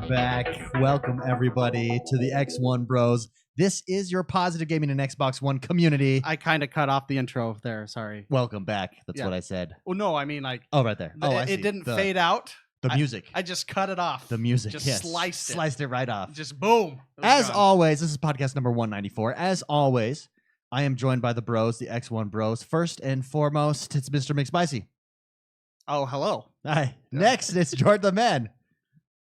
back. Welcome, everybody, to the XoneBros. This is your positive gaming and Xbox One community. I kind of cut off the intro there. Sorry. Welcome back. That's what I said. Well, no, I mean like. Oh, right there. Oh, I see. It didn't fade out. The music. I just cut it off. The music. Just yes. sliced it right off. Just boom. As always, this is podcast number 194. As always, I am joined by the bros, the XoneBros. First and foremost, it's Mr. McSpicy. Oh, hello. Hi. Next, it's Jordan the Man.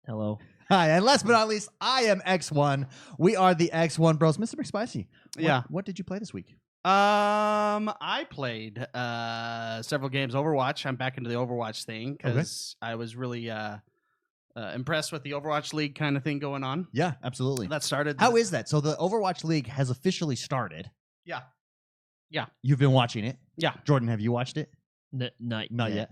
Hello. Hi, and last but not least, I am X1. We are the XoneBros. Mr. McSpicy. What did you play this week? I played several games. Overwatch. I'm back into the Overwatch thing because I was really impressed with the Overwatch League kind of thing going on. Yeah, absolutely. That started. How is that? So the Overwatch League has officially started. Yeah. Yeah. You've been watching it. Yeah. Jordan, have you watched it? Not yet.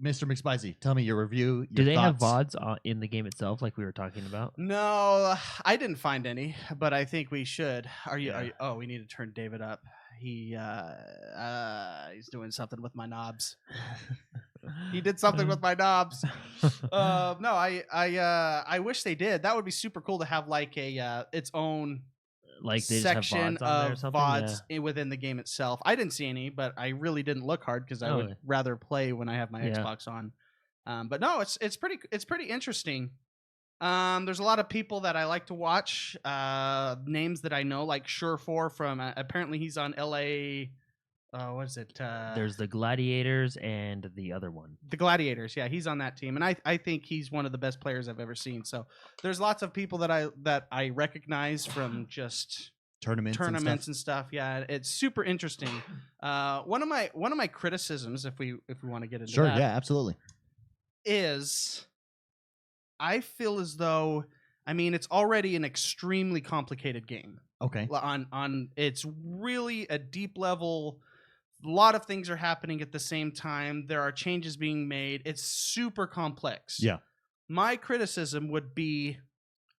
Mr. McSpicy, tell me your review. Do they have thoughts. VODs in the game itself, like we were talking about? No, I didn't find any, but I think we should. Are you? Oh, we need to turn David up. He's doing something with my knobs. He did something with my knobs. No, I wish they did. That would be super cool to have like a its own like they section just have VODs on there or of something? VODs within the game itself. I didn't see any, but I really didn't look hard because I would rather play when I have my Xbox on. But no, it's pretty interesting. There's a lot of people that I like to watch. Names that I know, like Sure4 from apparently he's on LA. What is it? There's the Gladiators and the other one. The Gladiators, yeah, he's on that team, and I think he's one of the best players I've ever seen. So there's lots of people that I recognize from just tournaments and stuff. Yeah, it's super interesting. One of my criticisms, if we want to get into that, yeah, absolutely, is I feel as though it's already an extremely complicated game. Okay, on it's really a deep level. A lot of things are happening at the same time. There are changes being made. It's super complex. Yeah. My criticism would be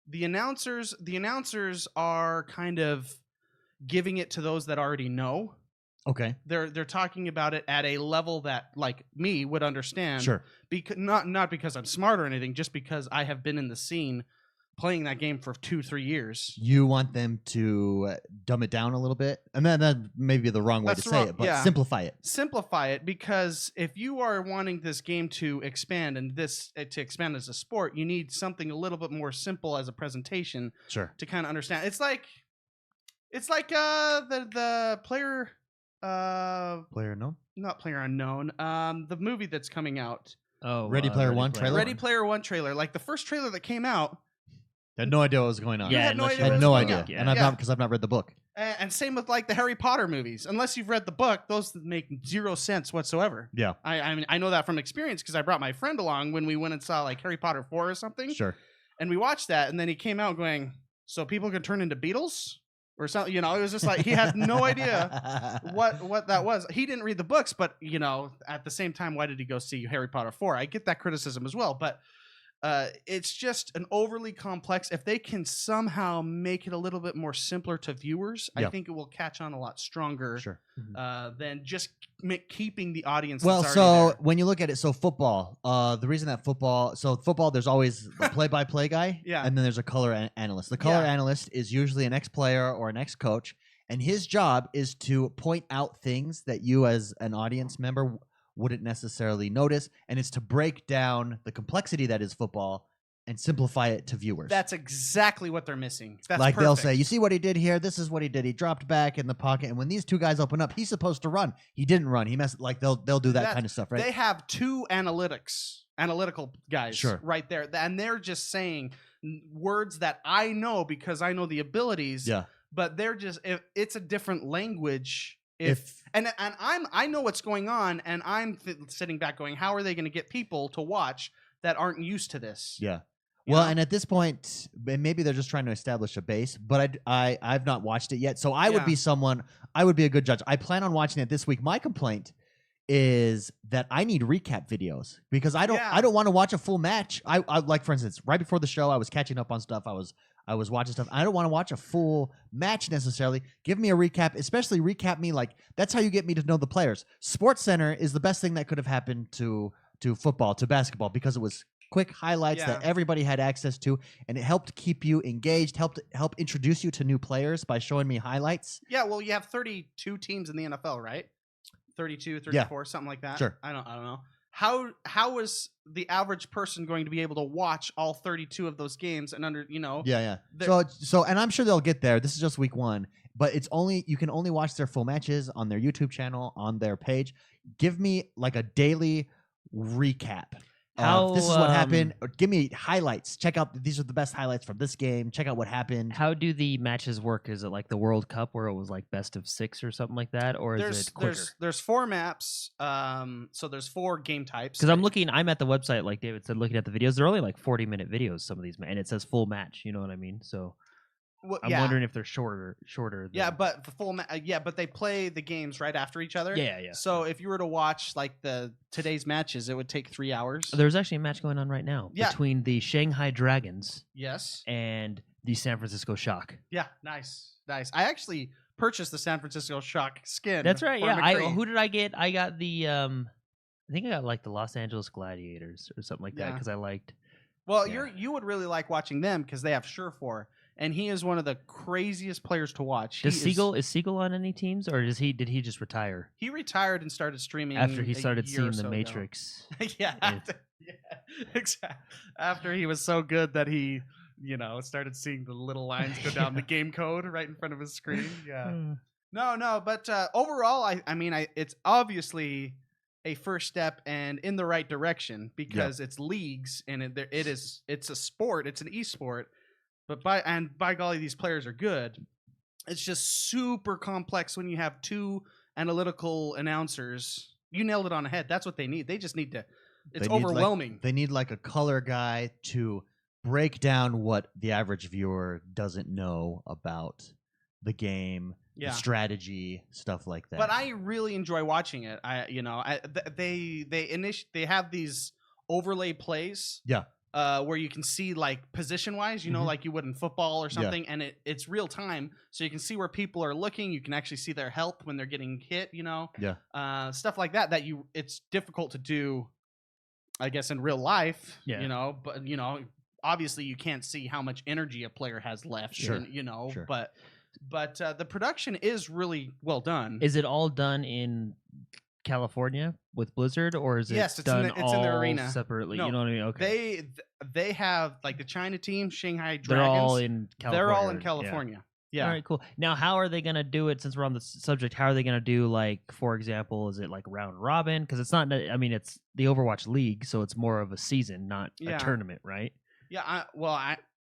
the announcers are kind of giving it to those that already know. Okay. They're talking about it at a level that like me would understand. Sure. Because not because I'm smart or anything, just because I have been in the scene playing that game for 2-3 years. You want them to dumb it down a little bit? And that may be the wrong way to say it, but simplify it. Simplify it, because if you are wanting this game to expand and to expand as a sport, you need something a little bit more simple as a presentation. Sure. To kind of understand. It's like the player Unknown? Not Player Unknown. The movie that's coming out. Oh, Ready Player One trailer? Ready Player One trailer. Like the first trailer that came out. I had no idea what was going on. Yeah, I had no idea. I had no idea. Yeah. And I've not read the book. And same with like the Harry Potter movies. Unless you've read the book, those make zero sense whatsoever. Yeah. I mean, I know that from experience because I brought my friend along when we went and saw like Harry Potter 4 or something. Sure. And we watched that, and then he came out going, "So people can turn into beetles?" Or something, it was just like he had no idea what that was. He didn't read the books, but at the same time, why did he go see Harry Potter 4? I get that criticism as well, but it's just an overly complex. If they can somehow make it a little bit more simpler to viewers, I think it will catch on a lot stronger. Sure. Than just keeping the audience. Well, that's so there. when you look at it, so football, the reason that football, there's always the play-by-play guy, and then there's a color analyst. The color analyst is usually an ex-player or an ex-coach, and his job is to point out things that you as an audience member wouldn't necessarily notice, and it's to break down the complexity that is football and simplify it to viewers. That's exactly what they're missing. That's like perfect. They'll say, you see what he did here? This is what he did. He dropped back in the pocket, and when these two guys open up, he's supposed to run. He didn't run. He messed. Like they'll do that kind of stuff, right? They have two analytical guys right there, and they're just saying words that I know because I know the abilities. Yeah. But they're just it's a different language. I know what's going on, and I'm sitting back going, how are they going to get people to watch that aren't used to this? Yeah. Well, and at this point, maybe they're just trying to establish a base, but I've not watched it yet. So I would be a good judge. I plan on watching it this week. My complaint is that I need recap videos because I don't want to watch a full match. I like, for instance, right before the show, I was catching up on stuff. I was watching stuff. I don't want to watch a full match necessarily. Give me a recap, especially recap me. Like, that's how you get me to know the players. Sports Center is the best thing that could have happened to football, to basketball, because it was quick highlights that Yeah. everybody had access to, and it helped keep you engaged, help introduce you to new players by showing me highlights. Yeah, well, you have 32 teams in the NFL, right? 32, Yeah. 34, something like that. Sure. I don't know. How is the average person going to be able to watch all 32 of those games and Yeah. they're- So, and I'm sure they'll get there. This is just week 1, but you can only watch their full matches on their YouTube channel, on their page. Give me like a daily recap. This is what happened. Or give me highlights. Check out, these are the best highlights from this game. Check out what happened. How do the matches work? Is it like the World Cup where it was like best of 6 or something like that, or is it quicker? There's 4 maps. So there's 4 game types. Because I'm at the website, like David said, looking at the videos. They're only like 40-minute videos, some of these, and it says full match. You know what I mean? So I'm wondering if they're shorter. Yeah, than- but the but they play the games right after each other. Yeah. So if you were to watch like today's matches, it would take 3 hours. There's actually a match going on right now between the Shanghai Dragons Yes. and the San Francisco Shock. Yeah, nice. I actually purchased the San Francisco Shock skin. That's right. for Yeah. McCree. Who did I get? I got the I think I got like the Los Angeles Gladiators or something like that Yeah. because I liked. Well, Yeah. you would really like watching them because they have Surefour, and he is one of the craziest players to watch. Is Siegel on any teams, or did he just retire He retired and started streaming after he a started year or seeing the so ago. Matrix? Yeah, exactly. After he was so good that he, started seeing the little lines go down the game code right in front of his screen. Yeah. No, but overall, I mean, it's obviously a first step and in the right direction because it's leagues and it's a sport, it's an esport, but by golly, these players are good. It's just super complex when you have 2 analytical announcers. You nailed it on the head. That's what they need. They just need to. It's overwhelming. They need like a color guy to break down what the average viewer doesn't know about the game, the strategy, stuff like that. But I really enjoy watching it. They have these overlay plays. Yeah. Where you can see like position wise, like you would in football or something, and it's real time, so you can see where people are looking. You can actually see their health when they're getting hit. Stuff like that. It's difficult to do, I guess, in real life. Yeah. But obviously you can't see how much energy a player has left. Sure. Sure. But the production is really well done. Is it all done in California with Blizzard, or is it Yes, it's in done the- it's in all the arena. separately? No, you know what I mean? Okay. They have like the China team, Shanghai Dragons. They're all in California. They're all in Yeah. California. Yeah. All right, cool. Now, how are they going to do it? Since we're on the subject, how are they going to do, like, for example, is it like round robin? Because it's not, I mean, it's the Overwatch League, so it's more of a season, not a tournament, right? Yeah.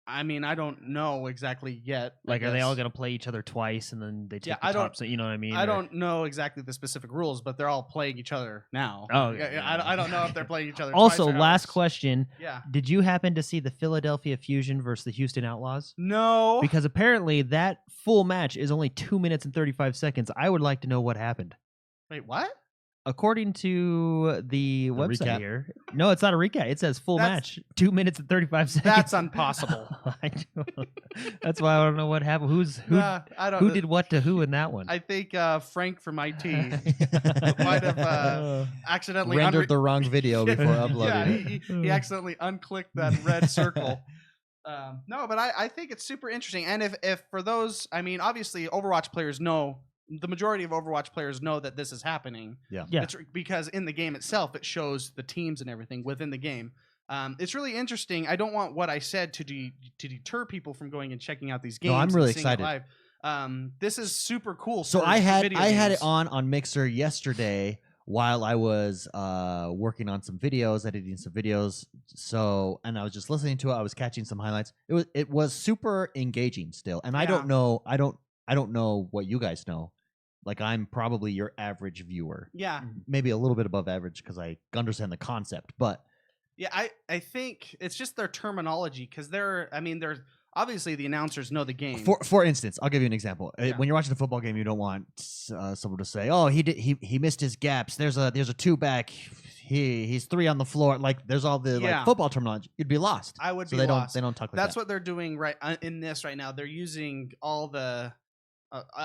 I mean, I don't know exactly yet. Like, are they all going to play each other twice and then they take the I don't- top? So, you know what I mean? I don't know exactly the specific rules, but they're all playing each other now. Oh, I don't know if they're playing each other. Also, twice or last how question. Yeah. Did you happen to see the Philadelphia Fusion versus the Houston Outlaws? No. Because apparently that full match is only 2 minutes and 35 seconds. I would like to know what happened. Wait, what? According to the website recap? here, no, it's not a recap. It says full match, 2 minutes and 35 seconds. That's impossible. That's why I don't know what happened. I don't. Who did what to who in that one? I think Frank from IT might have accidentally rendered the wrong video before Yeah, uploading it. he accidentally unclicked that red circle. No, but I think it's super interesting. And if for those, I mean, obviously Overwatch players know, the majority of Overwatch players know that this is happening. Yeah. It's because in the game itself, it shows the teams and everything within the game. It's really interesting. I don't want what I said to deter people from going and checking out these games. I'm and really seeing it excited. live. This is super cool. So for I had video it games. on Mixer yesterday while I was working on some videos, editing some videos. So, and I was just listening to it. I was catching some highlights. It was super engaging still. And I Yeah. don't know what you guys know. Like, I'm probably your average viewer. Yeah. Maybe a little bit above average because I understand the concept. But Yeah, I think it's just their terminology because they're obviously the announcers know the game. for instance, I'll give you an example. Yeah. When you're watching a football game, you don't want someone to say, "Oh, he missed his gaps. There's a 2 back. He's 3 on the floor." Like, there's all the like football terminology. You'd be lost. I would So be lost. They don't talk like That's that. what they're doing right in this right now. They're using all the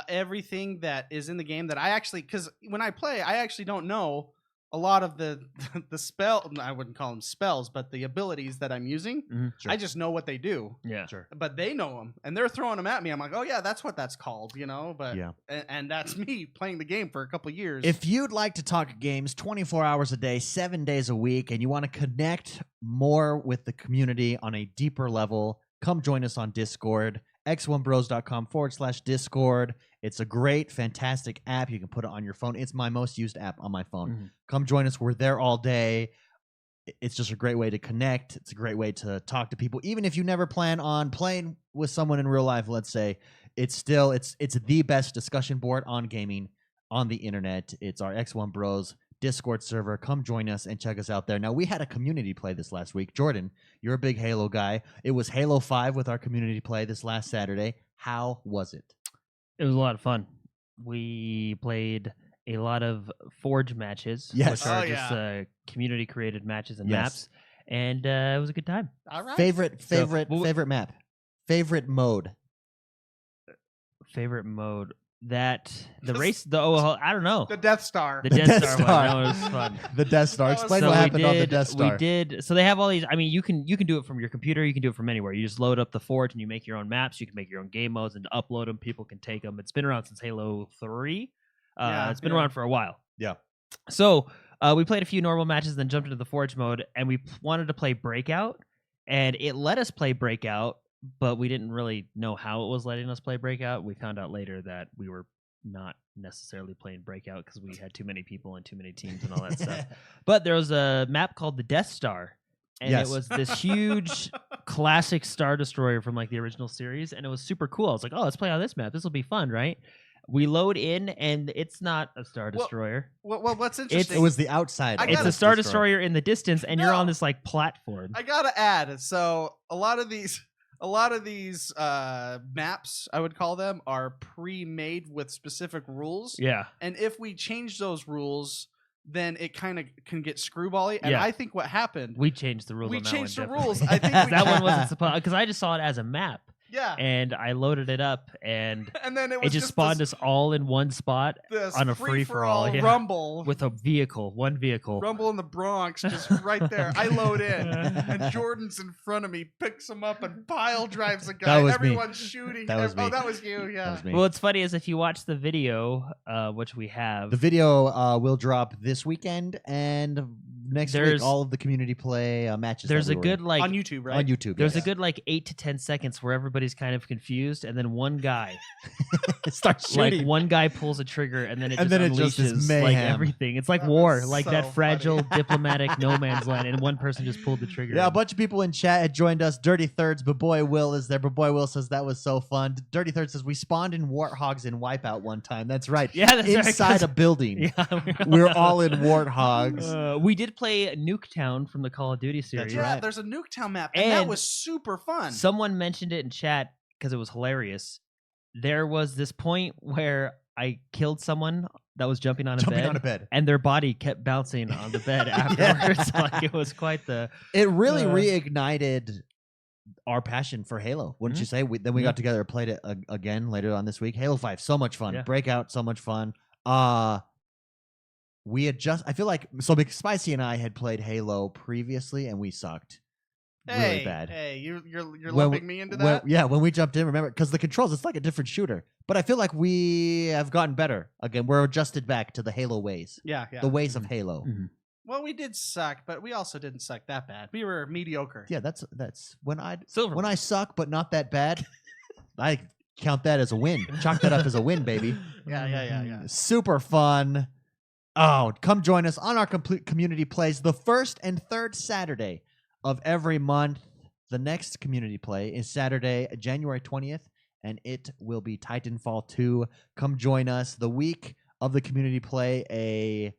everything that is in the game that I actually, because when I play, I actually don't know a lot of the the spell, I wouldn't call them spells, but the abilities that I'm using, Mhm. I just know what they do. Yeah. Sure. But they know them, and they're throwing them at me. I'm like, oh yeah, that's what that's called, you know. But Yeah. and that's me playing the game for a couple years. If you'd like to talk games 24 hours a day, 7 days a week, and you want to connect more with the community on a deeper level, come join us on Discord, XoneBros.com/Discord. It's a great, fantastic app. You can put it on your phone. It's my most used app on my phone. Mhm. Come join us. We're there all day. It's just a great way to connect. It's a great way to talk to people. Even if you never plan on playing with someone in real life, let's say, it's still it's the best discussion board on gaming on the internet. It's our X1Bros Discord server. Come join us and check us out there. Now, we had a community play this last week. Jordan, you're a big Halo guy. It was Halo 5 with our community play this last Saturday. How was it? It was a lot of fun. We played a lot of Forge matches, Yes. which are Oh, just yeah. community created matches and Yes. maps, and it was a good time. All right. Favorite So, well, favorite map? Favorite mode? Favorite mode that the This- race I don't know The Death Star. the The Death Death Star, Star. one. That one was fun. The Death Star. That was Explain so what we happened on the did- Death Star. We did. So they have all these. I mean, you can do it from your computer. You can do it from anywhere. You just load up the Forge and you make your own maps. You can make your own game modes and upload them. People can take them. It's been around since Halo 3. Yeah, It's been yeah. around for a while. Yeah. So we played a few normal matches, then jumped into the Forge mode, and we wanted to play Breakout, and it let us play Breakout, but we didn't really know how it was letting us play Breakout. We found out later that we were not necessarily playing Breakout because we had too many people and too many teams and all that stuff. But there was a map called the Death Star, and Yes. it was this huge classic Star Destroyer from like the original series, and it was super cool. I was like, oh, let's play on this map. This will be fun, right? We load in, and it's not a Star Well, Destroyer. Well, what's interesting? It was the outside. I of It's gotta- a the Star Destroyer in the distance, and you're No. on this like platform. I gotta add. So a lot of these maps, I would call them, are pre-made with specific rules. Yeah. And if we change those rules, then it kind of can get screwbally. And Yeah. I think what happened, We changed the rules. we on that changed one, the definitely. rules. I think we that one wasn't supposed because I just saw it as a map, yeah. and I loaded it up, and And then it it was just spawned this, us all in one spot this on a free-for-all, yeah. rumble with a vehicle, one vehicle. Rumble in the Bronx, just right there. I load in, and Jordan's in front of me, picks him up, and pile drives a guy. That was me. Everyone's shooting. That was Oh, me. that was you. Yeah. That was me. Well, what's funny is if you watch the video, which we have, The video will drop this weekend and next week. There's- All of the community play matches. there's that a we were good in. like On YouTube, right? on YouTube. there's yes. a good like 8 to 10 seconds where everybody's kind of confused, and then one guy, Starts like shooting. one guy pulls a trigger, and then it And just then it just is unleashes like mayhem. everything. It's like That war, was like so that funny. fragile diplomatic no man's land, and one person just pulled the trigger. Yeah, a bunch of people in chat had joined us. Dirty Thirds, but boy Will is there. But boy Will says that was so fun. Dirty Third says we spawned in warthogs in Wipeout one time. That's right. Yeah, that's right, Inside 'cause- a building. Yeah, We're all in warthogs. We did play Nuketown from the Call of Duty series. Yeah, right. there's a Nuketown map, and that And was super fun. Someone mentioned it in chat because it was hilarious. There was this point where I killed someone that was jumping on a Jumping bed, on a bed. and their body kept bouncing on the bed afterwards. Like it was quite the. It really Uh, reignited our passion for Halo, wouldn't you say? Then we Yeah. got together and played it again later on this week. Halo 5, so much fun. Yeah. Breakout, so much fun. We had just, I feel like, so because Spicy and I had played Halo previously and we sucked hey, really bad. Hey, you're When lumping we- me into when- that. yeah, when we jumped in, remember, because the controls, it's like a different shooter. But I feel like we have gotten better. Again, we're adjusted back to the Halo ways, Yeah, yeah. the ways of Halo. Mhm. Well, we did suck, but we also didn't suck that bad. We were mediocre. Yeah, that's when Silver. I suck, but not that bad. I count that as a win. Chalk that up as a win, baby. Yeah. Super fun. Oh, come join us on our complete community plays the first and third Saturday of every month. The next community play is Saturday, January 20th, and it will be Titanfall 2. Come join us. The week of the community play, a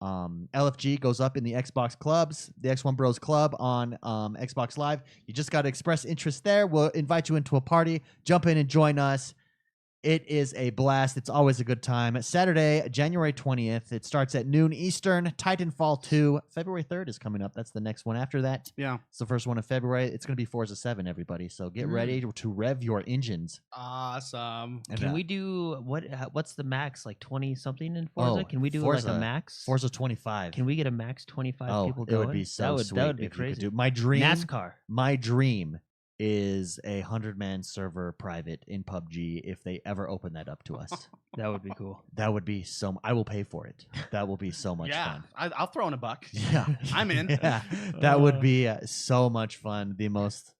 LFG goes up in the Xbox clubs, the X1Bros Club on Xbox Live. You just got to express interest there. We'll invite you into a party. Jump in and join us. It is a blast. It's always a good time. Saturday, January 20th. It starts at noon Eastern. Titanfall 2. February 3rd is coming up. That's the next one after that. Yeah. It's the first one in February. It's going to be Forza 7, everybody. So get ready to rev your engines. Awesome. And, Can we do what's the max, like 20 something in Forza? Oh, Can we do Forza, like a max? Forza 25. Can we get a max 25 people it going? would be so sweet. That would be if you could crazy. do. My dream. NASCAR. My dream is a 100-man server private in PUBG if they ever open that up to us. That would be cool. That would be so. I will pay for it. That will be so much Yeah, fun. I'll throw in a buck. Yeah, I'm in. Yeah, that would be so much fun. The most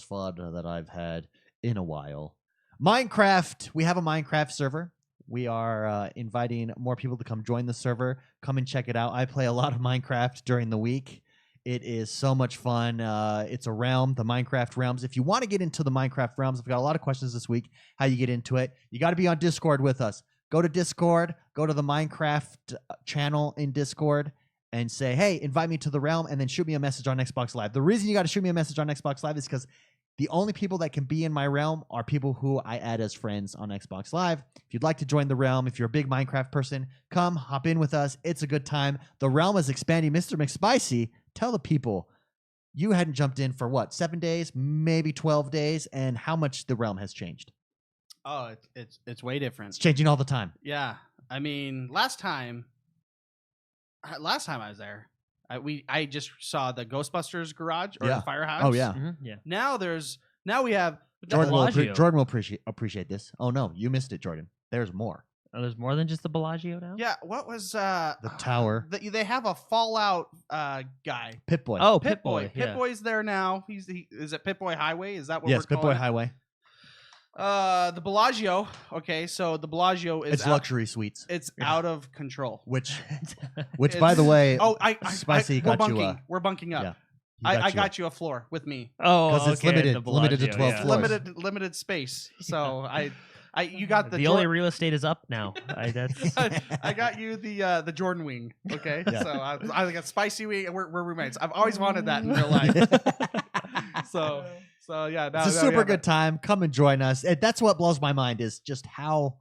fun that I've had in a while. Minecraft. We have a Minecraft server. We are inviting more people to come join the server. Come and check it out. I play a lot of Minecraft during the week. It is so much fun. It's a realm, the Minecraft realms. If you want to get into the Minecraft realms, I've got a lot of questions this week. How you get into it? You got to be on Discord with us. Go to Discord. Go to the Minecraft channel in Discord and say, "Hey, invite me to the realm," and then shoot me a message on Xbox Live. The reason you got to shoot me a message on Xbox Live is because the only people that can be in my realm are people who I add as friends on Xbox Live. If you'd like to join the realm, if you're a big Minecraft person, come hop in with us. It's a good time. The realm is expanding. Mr. McSpicy, tell the people you hadn't jumped in for what, 7 days, maybe 12 days, and how much the realm has changed. Oh, it's way different. It's changing all the time. Yeah, I mean, last time I was there, I just saw the Ghostbusters garage or Yeah. the firehouse. Oh yeah, Yeah. Now we have Jordan will, Bellagio. Jordan will appreciate this. Oh no, you missed it, Jordan. There's more. Oh, there's more than just the Bellagio now? Yeah, what was The tower. They have a Fallout guy. Pip-Boy. Oh, Pip-Boy. Yeah. Pip-Boy's there now. Is it Pip-Boy Highway? Is that what Yes, we're calling Pip-Boy it? Highway. The Bellagio. Okay, so the Bellagio is It's luxury suites, It's out of control. which It's- by the way, Oh, Spicy we're got you bunking. We're bunking up. yeah, I got you a floor with me. Oh, 'Cause it's okay, limited- the limited to Bellagio, 12 yeah. floors. Limited space. So you got the The only real estate is up now. That's I got you the Jordan wing. Okay, Yeah. so I got spicy wing. And we're roommates. I've always wanted that in real life. So yeah, It's a super good time. Come and join us. That's what blows my mind is just how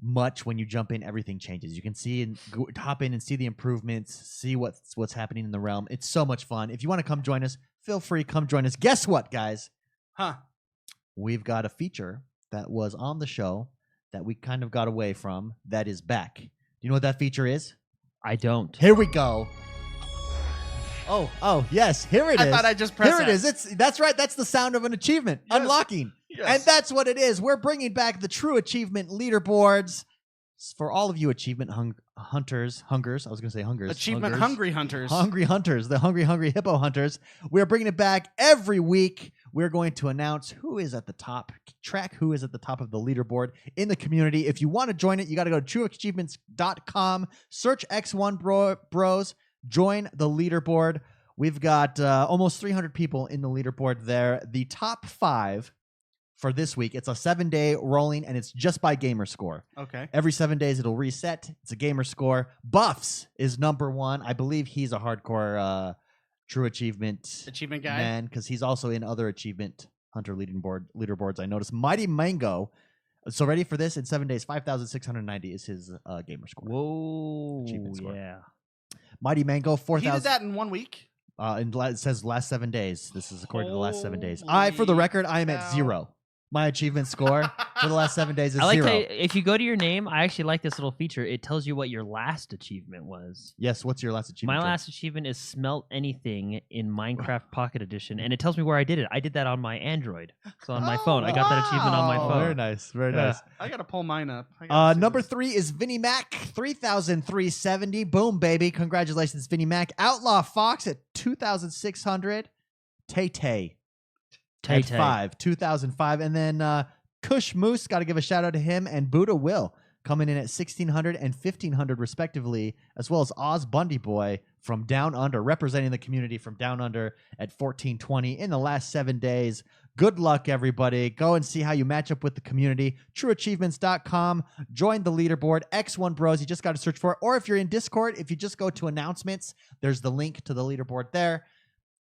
much when you jump in, everything changes. You can see and hop in and see the improvements, see what's happening in the realm. It's so much fun. If you want to come join us, feel free. Come join us. Guess what, guys? Huh? We've got a feature that was on the show that we kind of got away from that is back. Do you know what that feature is? I don't. Here we go. Oh, yes. Here it is. I thought I just pressed Here it that. is. That's right. That's the sound of an achievement. Yes. Unlocking. Yes. And that's what it is. We're bringing back the true achievement leaderboards for all of you achievement hungers. I was going to say hungers. Achievement Hungers. hungry hunters. Hungry hunters, the hungry hippo hunters. We're bringing it back every week. We're going to announce who is at the top, track who is at the top of the leaderboard in the community. If you want to join it, you got to go to trueachievements.com, search XoneBros, join the leaderboard. We've got almost 300 people in the leaderboard there. The top 5 for this week, it's a 7-day rolling, and it's just by gamer score. Okay. Every 7 days, it'll reset. It's a gamer score. Buffs is number 1. I believe he's a hardcore true achievement guy. man because he's also in other achievement hunter leaderboards. I noticed Mighty Mango. So ready for this? In 7 days, 5,690 is his gamer score. Whoa. Achievement score. Yeah. Mighty Mango, He 4,000. did that in 1 week. It says last 7 days. This is according to the last 7 days. Holy For the record, I am at cow. 0. My achievement score for the last 7 days is I like 0. how if you go to your name, I actually like this little feature. It tells you what your last achievement was. Yes, what's your last achievement? My Joe? last achievement is smelt anything in Minecraft Pocket Edition, and it tells me where I did it. I did that on my Android, so on my Oh, phone. I got that achievement on my wow. phone. Very nice. Very Yeah. nice. I gotta pull mine up. I gotta see Number this. 3 is Vinnie Mac, 3,370. Boom, baby. Congratulations, Vinnie Mac. Outlaw Fox at 2,600. Tay-Tay at 5, 2,005. And then Kush Moose, got to give a shout out to him. And Buddha Will coming in at 1,600 and 1,500 respectively, as well as Oz Bundy Boy from Down Under, representing the community from Down Under at 1,420 in the last 7 days. Good luck, everybody. Go and see how you match up with the community. TrueAchievements.com. Join the leaderboard. XoneBros. You just got to search for it. Or if you're in Discord, if you just go to announcements, there's the link to the leaderboard there.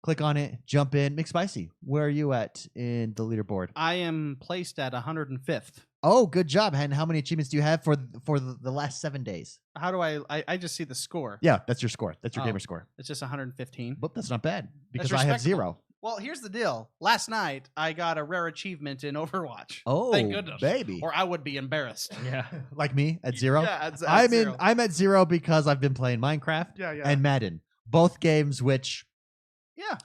Click on it, jump in. McSpicy, where are you at in the leaderboard? I am placed at 105th. Oh, good job. And how many achievements do you have for the last 7 days? How do I just see the score. Yeah, that's your score. That's your Oh. gamer score. It's just 115. But that's not bad because That's I have respectable. 0. Well, here's the deal. Last night, I got a rare achievement in Overwatch. Oh, Thank goodness. baby. Or I would be embarrassed. Yeah. Like me at 0? Yeah, at I'm 0. I'm at 0 because I've been playing Minecraft Yeah, yeah. and Madden. Both games which yeah.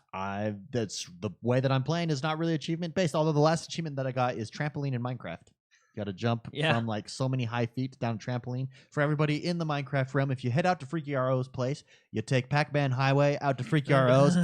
that's the way that I'm playing is not really achievement based, although the last achievement that I got is trampoline in Minecraft. You got to jump from like so many high feet down a trampoline. For everybody in the Minecraft realm, if you head out to Freaky RO's place, you take Pac-Man Highway out to Freaky RO's.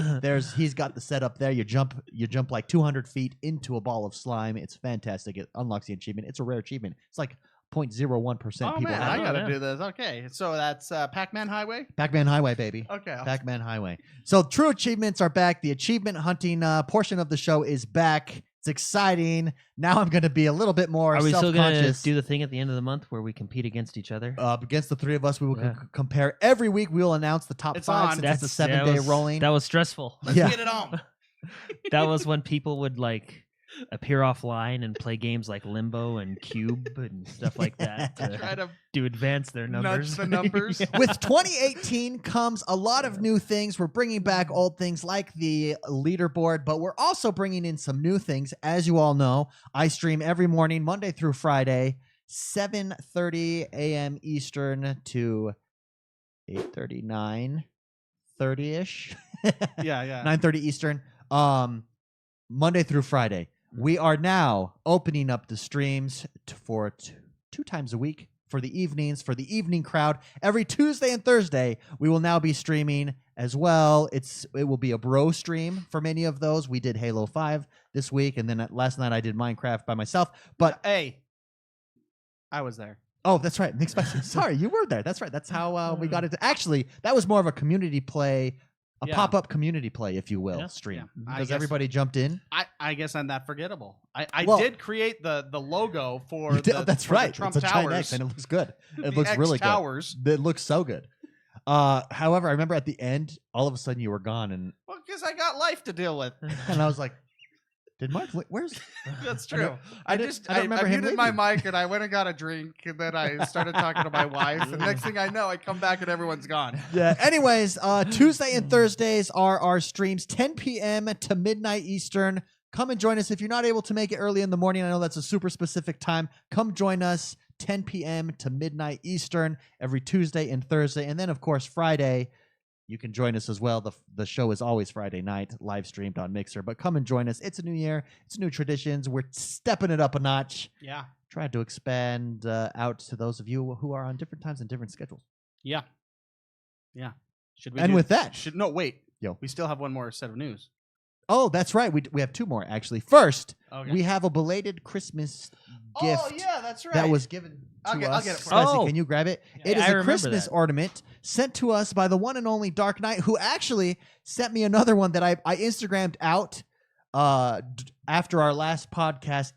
He's got the setup there. You jump like 200 feet into a ball of slime. It's fantastic. It unlocks the achievement. It's a rare achievement. It's like 0.01% Oh, people man, have I it. got to do this. Okay. So that's Pac-Man Highway? Pac-Man Highway, baby. Okay. Pac-Man Highway. So true achievements are back. The achievement hunting portion of the show is back. It's exciting. Now I'm going to be a little bit more Are we still going to self-conscious. do the thing at the end of the month where we compete against each other? Against the three of us, we will Yeah. compare every week. We will announce the top It's 5 on. since it's a 7-day rolling. That was stressful. Let's Yeah. get it on. That was when people would like appear offline and play games like Limbo and Cube and stuff like that Try to to advance their numbers. nudge the numbers. With 2018 comes a lot of new things. We're bringing back old things like the leaderboard, but we're also bringing in some new things. As you all know, I stream every morning, Monday through Friday, 7:30 a.m. Eastern to 8:30, 9:30-ish. Yeah. 9:30 Eastern. Monday through Friday. We are now opening up the streams for 2 times a week for the evenings, for the evening crowd. Every Tuesday and Thursday, we will now be streaming as well. It will be a bro stream for many of those. We did Halo 5 this week, and then last night I did Minecraft by myself. But Hey, I was there. oh, that's right. Sorry, you were there. That's right. That's how we got it. Actually, that was more of a community play, a Yeah. pop-up community play, if you will, Yeah. stream. Yeah. I Because guess- everybody jumped in. I guess I'm that forgettable. I Well- did create the logo for You did- the that's for right. the Trump it's a giant Towers. X, and it looks good. It The looks X really Towers. good. It looks so good. However, I remember at the end, all of a sudden you were gone, and Well, because I got life to deal with. I was like, "Did Mark? Where's?" That's I true. don't- I don't remember I him muted my leaving. mic and I went and got a drink and then I started talking to my wife. And next thing I know, I come back and everyone's gone. Yeah. Anyways, Tuesday and Thursdays are our streams, 10 p.m. to midnight Eastern. Come and join us if you're not able to make it early in the morning. I know that's a super specific time. Come join us, 10 p.m. to midnight Eastern every Tuesday and Thursday, and then of course Friday. You can join us as well. The show is always Friday night, live streamed on Mixer. But come and join us. It's a new year. It's new traditions. We're stepping it up a notch. Yeah. Trying to expand out to those of you who are on different times and different schedules. Yeah. Yeah. Should we And with that- no, wait. Yo. We still have one more set of news. Oh, that's right. We have 2 more, actually. First, Okay. we have a belated Christmas gift Oh, yeah, that's right. that was given to I'll us. get it for Spicy, you. Oh. can you grab it? Yeah, It is I a remember Christmas that. ornament sent to us by the one and only Dark Knight, who actually sent me another one that I Instagrammed out after our last podcast.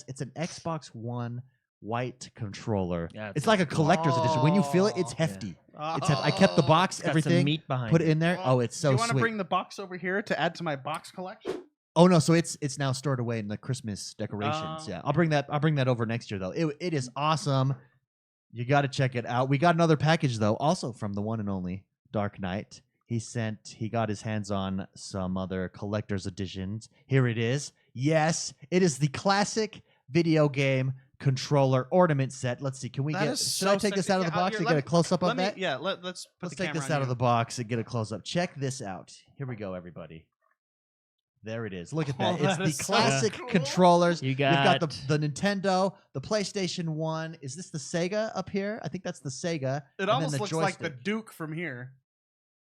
It's an Xbox One white controller. Yeah, It's like a collector's edition. When you feel it, it's Oh. hefty. Oh. It's hefty. I kept the box, Got some everything, meat behind put it in there. Well, Oh, it's so Do you want to sweet. bring the box over here to add to my box collection? Oh no, so it's now stored away in the Christmas decorations. Oh. Yeah, I'll bring that over next year though. It is awesome. You got to check it out. We got another package though, also from the one and only Dark Knight. He got his hands on some other collector's editions. Here it is. Yes, it is the classic video game controller ornament set. Let's see. Can we That get? is Should so I take this sick. out of the Yeah, box here, and let get me- a close up of that? Let's put Let's the take this camera out on of the you. box and get a close up. Check this out. Here we go, everybody. There it is. Look at that. Oh, It's that the is so classic cool. controllers. You We've got got the Nintendo, the PlayStation 1. Is this the Sega up here? I think that's the Sega. It and almost then the looks like the joystick. Duke from here.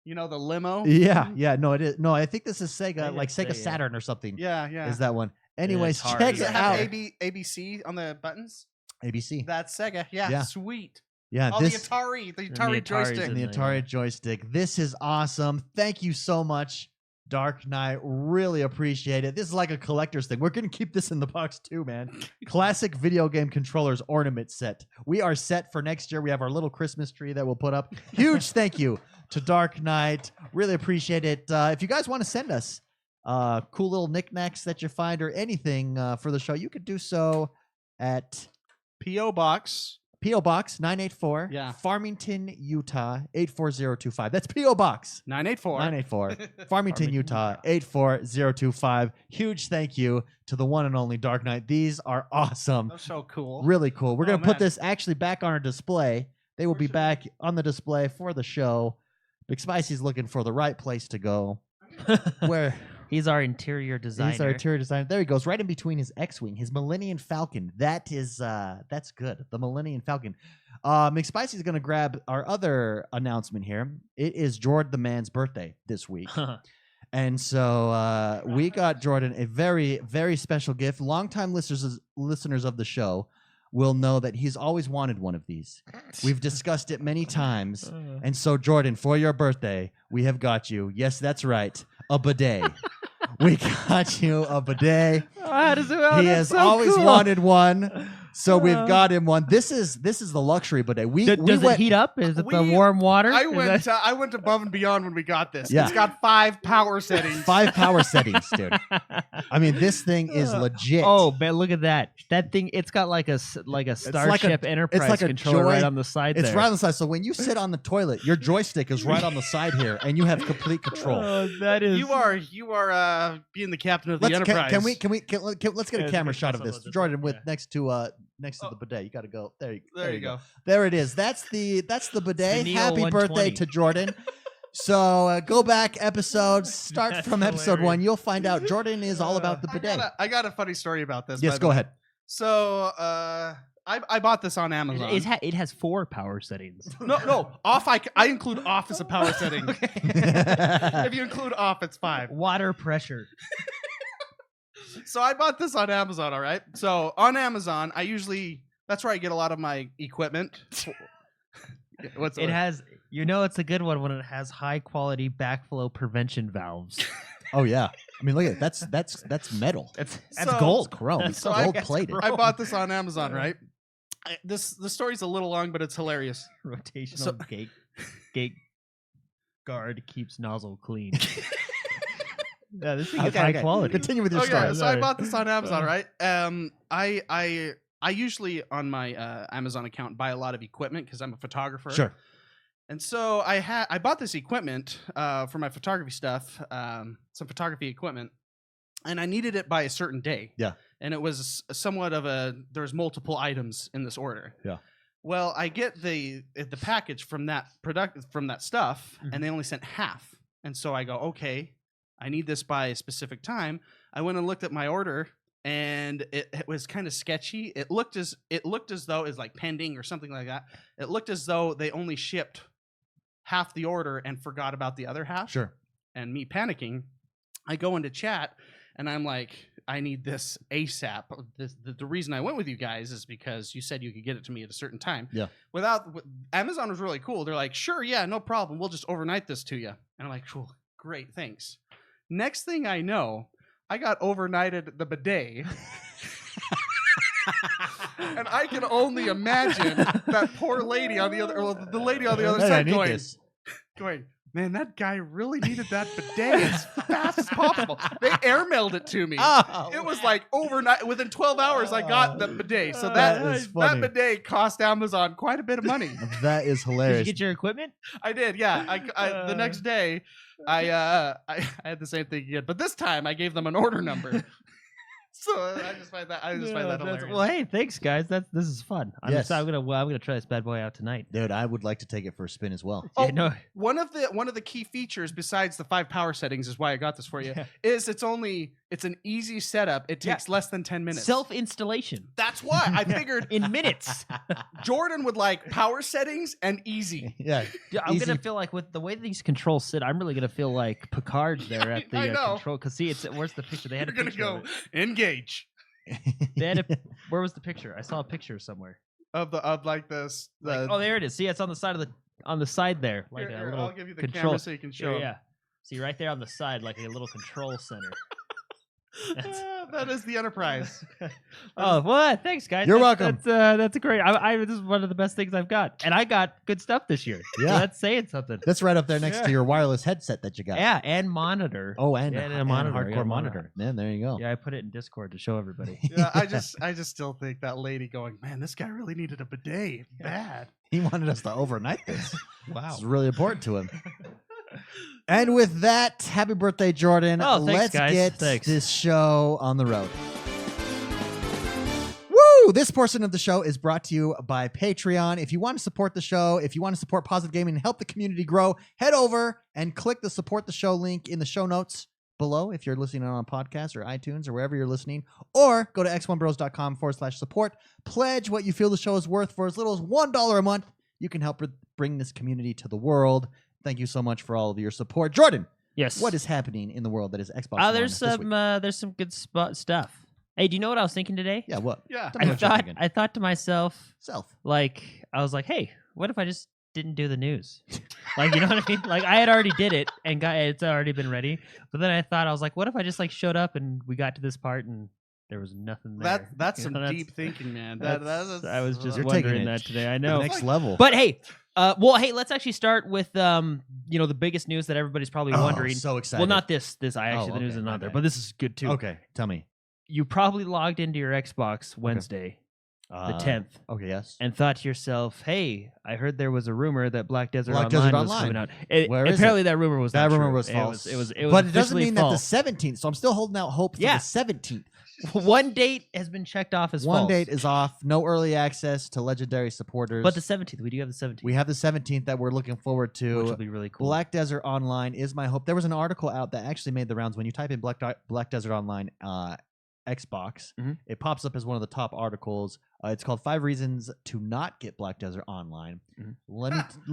You know, the limo? Yeah. No, it is. No, I think this is Sega, think like it's Sega Sega. Saturn or something. Yeah. Is that one? Anyways, Atari. check Does it it have out. ABC on the buttons? ABC. That's Sega. Yeah, Yeah. sweet. Yeah, Oh, this the Atari the joystick. Ataris and the in Atari joystick. This is awesome. Thank you so much, Dark Knight. Really appreciate it. This is like a collector's thing. We're going to keep this in the box too, man. Classic video game controllers ornament set. We are set for next year. We have our little Christmas tree that we'll put up. Huge thank you to Dark Knight. Really appreciate it. If you guys want to send us cool little knickknacks that you find or anything for the show, you could do so at P.O. Box. P.O. Box 984, Farmington, Utah 84025. That's P.O. Box 984. Farmington, Utah 84025. Huge thank you to the one and only Dark Knight. These are awesome. That's so cool. Really cool. We're going to put man. this actually back on our display. They will be back on the display for the show. Big Spicy's looking for the right place to go. Where He's our interior designer. he's our interior designer. There he goes, right in between his X-wing, his Millennium Falcon. That is that's good. The Millennium Falcon. McSpicy's going to grab our other announcement here. It is Jordan the man's birthday this week. And so we got Jordan a very, very special gift. Longtime listeners of the show will know that he's always wanted one of these. We've discussed it many times. And so, Jordan, for your birthday, we have got you. Yes, that's right. A bidet. We got you a bidet. He has always wanted one. So we've got him one. This is the luxury bidet. Does it heat up? Is it the warm water? I went above and beyond when we got this. Yeah. It's got 5 power settings. 5 power settings, dude. I mean, this thing is legit. Oh, man, look at that. That thing, it's got like a Starship Enterprise controller right on the side It's there. right on the side. So when you sit on the toilet, your joystick is right on the side here, and you have complete control. Oh, that is... You are being the captain of the Enterprise. Let's get a camera shot of this, Jordan, with next to the bidet. You got to go there. There you go. There it is. That's the bidet. The Happy Neo birthday 120. to Jordan. So go back episodes. Start That's from episode hilarious. 1. You'll find out Jordan is all about the bidet. I got a funny story about this. Yes, by the go way. ahead. So I bought this on Amazon. It has 4 power settings. No, off. I include off as a power setting. If you include off, it's 5. Water pressure. So I bought this on Amazon. All right. So on Amazon, that's where I get a lot of my equipment. It has, it's a good one when it has high quality backflow prevention valves. Oh yeah. I mean, look at it. That's metal. That's So- gold. Chrome. It's So gold I- plated. I bought this on Amazon, right? The story's a little long, but it's hilarious. Rotational So- gate guard keeps nozzle clean. Yeah, this thing is Okay, high okay. quality. Continue with your Okay, story. so I bought this on Amazon, right? I usually on my Amazon account buy a lot of equipment because I'm a photographer. Sure. And so I bought this equipment for my photography stuff, some photography equipment, and I needed it by a certain day. Yeah. And it was somewhat of there's multiple items in this order. Yeah. Well, I get the package from that stuff, Mhm. and they only sent half. And so I go, okay, I need this by a specific time. I went and looked at my order, and it was kind of sketchy. It looked as though it's like pending or something like that. It looked as though they only shipped half the order and forgot about the other half. Sure. And me panicking, I go into chat and I'm like, I need this ASAP. The reason I went with you guys is because you said you could get it to me at a certain time. Yeah. Amazon was really cool. They're like, sure, yeah, no problem. We'll just overnight this to you. And I'm like, cool, great, thanks. Next thing I know, I got overnighted the bidet. And I can only imagine that poor lady on the other, or the lady on the other Hey, I side need going, this. man, that guy really needed that bidet as fast as possible. They airmailed it to me. Oh, It was like overnight. Within 12 hours, I got the bidet. So That is funny. that bidet cost Amazon quite a bit of money. That is Did you hilarious. get your equipment? I did, yeah. The next day, I had the same thing again, but this time I gave them an order number. So I just find that hilarious. Well, hey, thanks, guys. This is fun. Yes. I'm gonna try this bad boy out tonight. Dude, I would like to take it for a spin as well. Oh, Yeah, no. one of the key features besides the 5 power settings is why I got this for you. Is it's an easy setup. It takes less than 10 minutes. Self-installation That's why I figured in minutes. Jordan would like power settings and easy. Yeah. Dude, I'm Easy. gonna feel like with the way these controls sit, I'm really gonna feel like Picard there at I the know. control. Cause see, where's the picture? They had You're a gonna picture. go Of engage it. They had a, where was the picture? I saw a picture somewhere. of like this. Oh, there it is. See, it's on the side there, like Here, a here, little I'll give you the control. camera so you can show. Yeah. See, right there on the side, like a little control center. That is the Enterprise. Oh, what? Thanks, guys. You're welcome. That's great. This is one of the best things I've got, and I got good stuff this year. Yeah. So that's saying something. That's right up there next to your wireless headset that you got. Yeah, and monitor. Oh, and a monitor. I got hardcore a monitor. Then there you go. Yeah, I put it in Discord to show everybody. Yeah, I just still think that lady going, man, this guy really needed a bidet. Bad. He wanted us to overnight this. Wow. It's really important to him. And with that, happy birthday, Jordan. Oh, thanks, Let's guys. get Thanks. this show on the road. Woo! This portion of the show is brought to you by Patreon. If you want to support the show, if you want to support Positive Gaming and help the community grow, head over and click the support the show link in the show notes below if you're listening on a podcast or iTunes or wherever you're listening, or go to XoneBros.com/support. Pledge what you feel the show is worth for as little as $1 a month. You can help bring this community to the world. Thank you so much for all of your support. Jordan, Yes. what is happening in the world that is Xbox Oh, One there's this week? there's some good stuff. Hey, do you know what I was thinking today? Yeah, what? Yeah. Tell me what you're thinking. I thought to myself, Self. I was like, hey, what if I just didn't do the news? Like, you know what I mean? Like, I had already did it and it's already been ready. But then I was like, what if I just showed up and we got to this part and there was nothing there? That's You some know, deep thinking, man. that's- I was just You're taking wondering it that today. I The know. next level. But hey, let's actually start with the biggest news that everybody's probably wondering. So excited. Well, not this. The okay, news is my not there, bad. but this is good too. Okay, tell me. You probably logged into your Xbox Wednesday, the 10th, Okay, yes. and thought to yourself, "Hey, I heard there was a rumor that Black Desert Black Online Desert was Online. coming out." Where is Apparently, that rumor was That not rumor true. was false. It was but it doesn't officially mean false. that the 17th. So I'm still holding out hope for Yeah. the 17th. One date has been checked off as One false. date is off. No early access to legendary supporters. But the 17th, we do have the 17th. we have the 17th that we're looking forward which will to. be really cool. Black Desert Online is my hope. There was an article out that actually made the rounds. When you type in Black Desert Online Xbox, Mhm. it pops up as one of the top articles. It's called 5 Reasons to Not Get Black Desert Online. Mhm. Let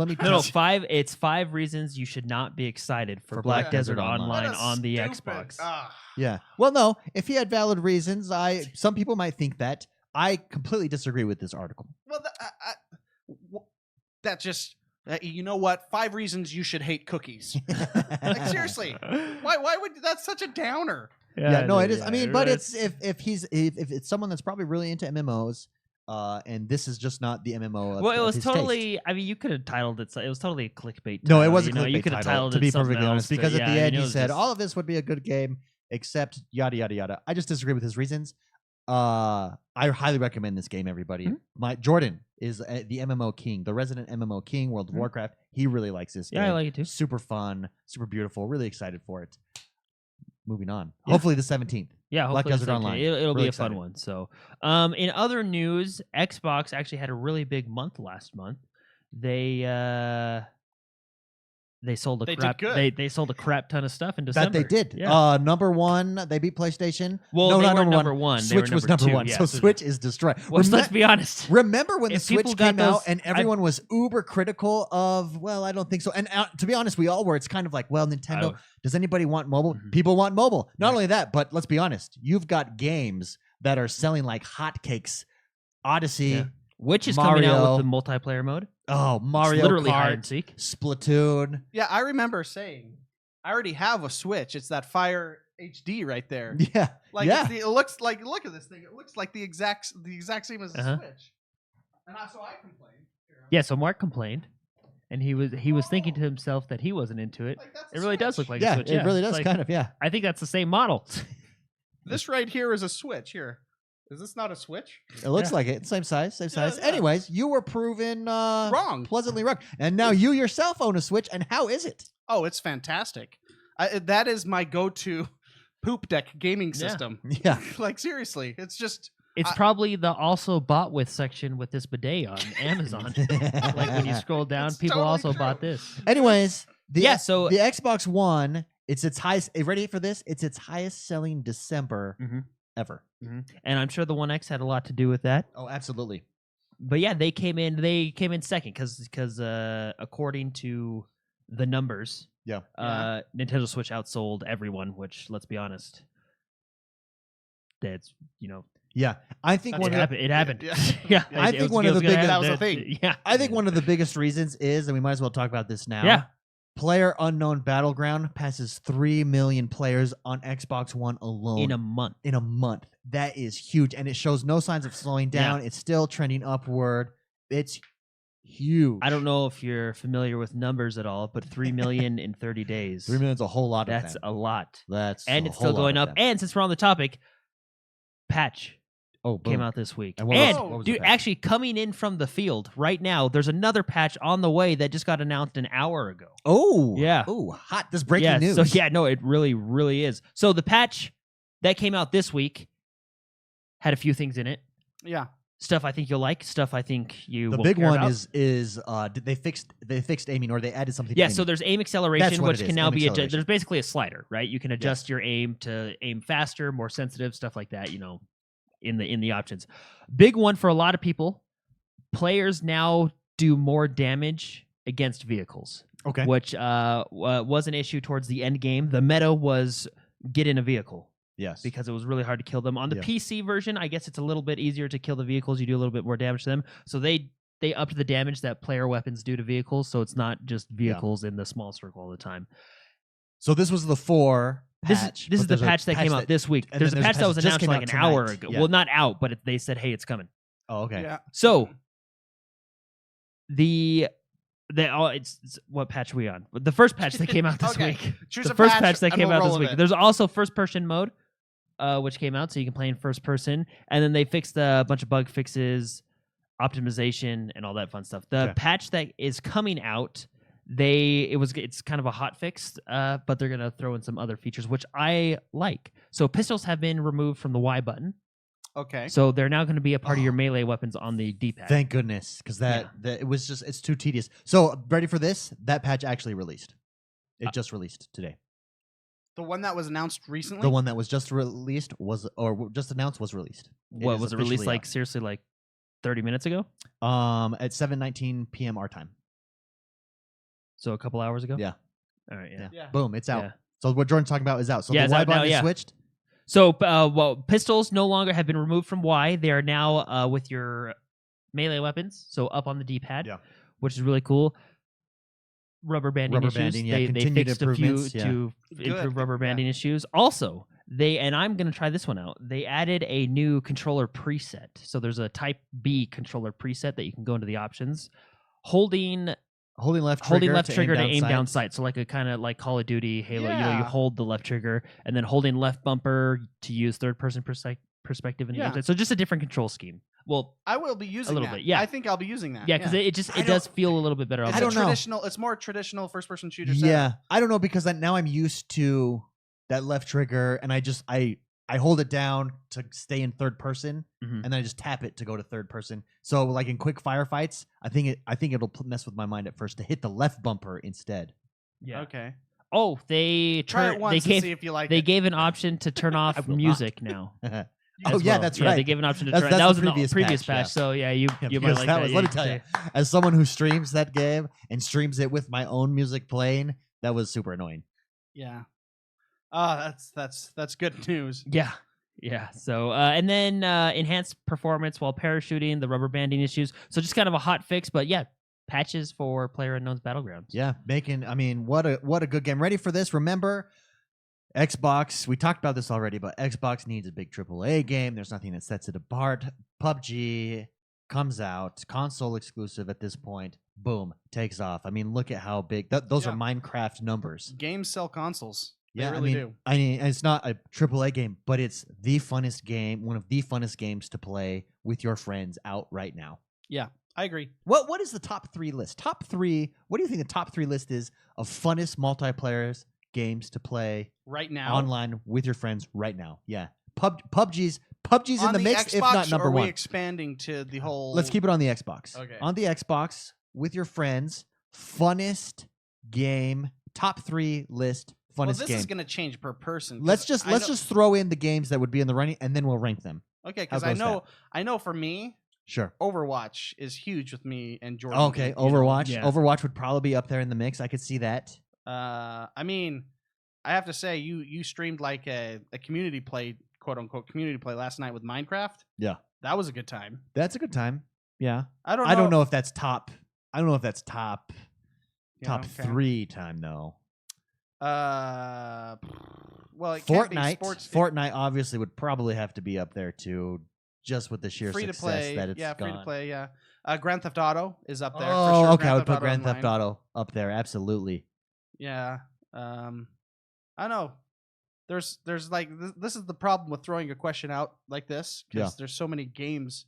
me No, tell you. 5. It's 5 reasons you should not be excited for For Black Black Desert Desert Online. Online on the Stupid. Xbox. Yeah. Well, no. If he had valid reasons, some people might think that. I completely disagree with this article. Well, that just you know what? 5 reasons you should hate cookies. Like seriously, why would that's such a downer? Yeah, no, it is. I mean, but it's if it's someone that's probably really into MMOs, and this is just not the MMO. Well, it of was his totally. taste. I mean, you could have titled it. It was totally a clickbait. No, it title, was a you know, clickbait You could have title, titled to it be something perfectly honest, else, because at the end it he was said just- all of this would be a good game, except yada yada yada. I just disagree with his reasons. I highly recommend this game, everybody. Mhm. My Jordan is the MMO king, the resident MMO king, World of Mhm. Warcraft. He really likes this game. Yeah, I like it too. Super fun, super beautiful. Really excited for it. Moving on. Yeah. Hopefully the 17th. Yeah, Black hopefully it's Desert okay. Online. It'll Really be a fun excited. one. So, in other news, Xbox actually had a really big month last month. They sold a They did crap. good. They sold a crap ton of stuff in December. That they did. Yeah. Number one, they beat PlayStation. Well, no, they not weren't number number one. They Switch were was number number two, one. yeah, So so- Switch is destroyed. Well, let's be honest. Remember when the If people Switch got came out those- and everyone was uber critical of, well, I don't think so. And to be honest, we all were. It's kind of like, well, Nintendo, does anybody want mobile? Mhm. People want mobile. Not Yeah. only that, but let's be honest, you've got games that are selling like hotcakes. Odyssey, Yeah. Which is coming out Mario. with the multiplayer mode. oh, It's Mario literally hide and Kart, seek. Splatoon. Yeah, I remember saying, I already have a Switch. It's that Fire HD right there. Yeah. Like yeah. it looks like, look at this thing. It looks like the exact same as the Uh-huh. Switch. And so I complained. Here, Yeah, so Mark complained, and he was thinking to himself that he wasn't into it. like, that's a It really does Switch. look like Yeah, a Switch. it really It's does like- kind of, yeah. I think that's the same model. This right here is a Switch. Here, is this not a Switch? It looks Yeah. like it. Same size, same size. yeah. Anyways, you were proven Wrong. pleasantly wrong. And now you yourself own a Switch, and how is it? Oh, it's fantastic. That is my go-to poop deck gaming Yeah. system. Yeah. Like seriously, it's just It's probably the also bought with section with this bidet on Amazon. Like when you scroll down, It's people totally also true. bought this. Anyways, Yeah, so- the Xbox One, it's its highest. Ready for this? It's its highest selling December Mhm. ever. And I'm sure the One X had a lot to do with that. Oh, absolutely. But yeah, they came in second because according to the numbers, Yeah. Nintendo Switch outsold everyone. Which, let's be honest, that's Yeah. I think That's one it of happened. It happened. Yeah. Yeah, I it think was- one it of was the gonna biggest- happen. that was the thing. Yeah, I think one of the biggest reasons is, and we might as well talk about this now. Yeah. Player Unknown Battleground passes 3 million players on Xbox One alone in a month. In a month. That is huge, and it shows no signs of slowing down. It's still trending upward. It's huge. I don't know if you're familiar with numbers at all, but 3 million in 30 days. 3 million's a whole lot. That's of them. a lot. And it's still going up. And since we're on the topic, patch came out this week. And what was dude, actually coming in from the field right now, there's another patch on the way that just got announced an hour ago. Oh, yeah. Oh, hot. This breaking news. So no, it really, really is. So the patch that came out this week had a few things in it. Yeah. Stuff I think you'll like. Stuff I think you. The won't big care one about. is they fixed aiming, or they added something. Yeah, to so aiming. there's aim acceleration, which can now be adjusted. acceleration. There's basically a slider, right? You can adjust your aim to aim faster, more sensitive, stuff like that. In the options. Big one for a lot of people. Players now do more damage against vehicles. Okay. Which was an issue towards the end game. The meta was get in a vehicle. Yes. Because it was really hard to kill them. On the Yeah. PC version, I guess it's a little bit easier to kill the vehicles. You do a little bit more damage to them. So they upped the damage that player weapons do to vehicles, so it's not just vehicles in the small circle all the time. So this was the 4 patch. This is the patch that came out this week. There's a patch that was announced like an hour ago. Yeah. Well, not out, but they said, hey, it's coming. Oh, okay. Yeah. So it's what patch are we on? The first patch that came out this Okay. week. Choose The a first patch patch that and came we'll out roll this with week. it. There's also first person mode, which came out, so you can play in first person. And then they fixed a bunch of bug fixes, optimization, and all that fun stuff. The patch that is coming out, it's kind of a hot fix, but they're gonna throw in some other features which I like. So pistols have been removed from the Y button. Okay. So they're now going to be a part of your melee weapons on the D-pad. Thank goodness, because it was just it's too tedious. So ready for this? That patch actually released. It just released today. The one that was announced recently. The one that was just released just announced was released. What was it released officially like? Seriously, like 30 minutes ago? At 7:19 p.m. our time. So a couple hours ago. Yeah. All right. Yeah. Boom, it's out. Yeah. So what Jordan's talking about is out. So Yeah, the it's Y out now, button is yeah. switched. So, pistols no longer have been removed from Y. They are now with your melee weapons, so up on the D-pad, which is really cool. Rubber banding issues. They fixed a few to improve rubber banding issues. Also, I'm going to try this one out. They added a new controller preset. So there's a Type B controller preset that you can go into the options. Holding left trigger to aim down sight. So like a kind of like Call of Duty, Halo, you hold the left trigger, and then holding left bumper to use third person perspective in the inside. So just a different control scheme. Well, I will be using a little that. bit. Yeah, I think I'll be using that. Yeah, because it does feel a little bit better. It's I don't know. It's more traditional first person shooter. Yeah, I don't know because now I'm used to that left trigger, and I hold it down to stay in third person, and then I just tap it to go to third person. So, like in quick firefights, I think it'll mess with my mind at first to hit the left bumper instead. Yeah. Okay. Oh, Try it once and see if you like They it. gave an option to turn off music now. Oh yeah, that's right. Yeah, they gave an option to That's turn. That was the in the previous patch. So yeah, you might because like that that. was. Let me tell you, as someone who streams that game and streams it with my own music playing, that was super annoying. Yeah. Oh, that's good news. Yeah. Yeah. So and then enhanced performance while parachuting, the rubber banding issues. So just kind of a hot fix, but yeah, patches for PlayerUnknown's Battlegrounds. Yeah, what a good game. Ready for this? Remember, Xbox, we talked about this already, but Xbox needs a big AAA game. There's nothing that sets it apart. PUBG comes out, console exclusive at this point. Boom, takes off. I mean, look at how big those are Minecraft numbers. Games sell consoles. Yeah, they really do. I mean, it's not a AAA game, but it's the funnest game, one of the funnest games to play with your friends out right now. Yeah, I agree. What is the top 3 list? Top 3, what do you think the top 3 list is of funnest multiplayer games to play right now online with your friends right now? Yeah. PUBG's in the mix, Xbox, if not number or are we one. expanding to the whole Let's keep it on the Xbox. Okay. On the Xbox with your friends, funnest game, top 3 list. Funnest this game. is going to change per person. Let's just throw in the games that would be in the running, and then we'll rank them. Okay, because I know for me, sure, Overwatch is huge with me and Jordan. Okay, Overwatch. Overwatch would probably be up there in the mix. I could see that. I mean, I have to say, you streamed like a community play, quote unquote community play last night with Minecraft. Yeah, that was a good time. That's a good time. Yeah, I don't know if that's top. I don't know if that's top Top okay. 3 time though. Well, it can't be Fortnite. sports. Fortnite obviously would probably have to be up there too, just with the sheer Free to success play. that it's Yeah, free gone. to play. Yeah. Grand Theft Auto is up there. Oh, for sure. okay. I would put Grand Online. Theft Auto up there. Absolutely. Yeah. I don't know. There's like this is the problem with throwing a question out like this because there's so many games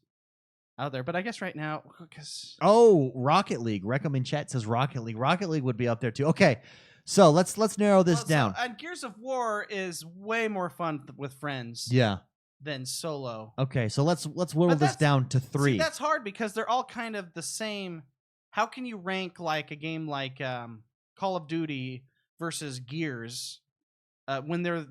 out there. But I guess right now, because Rocket League. Recom in chat says Rocket League. Rocket League would be up there too. Okay, so let's narrow this down. And Gears of War is way more fun with friends. Yeah. Than solo. Okay, so let's whittle this down to 3. See, that's hard because they're all kind of the same. How can you rank like a game like Call of Duty versus Gears when they're?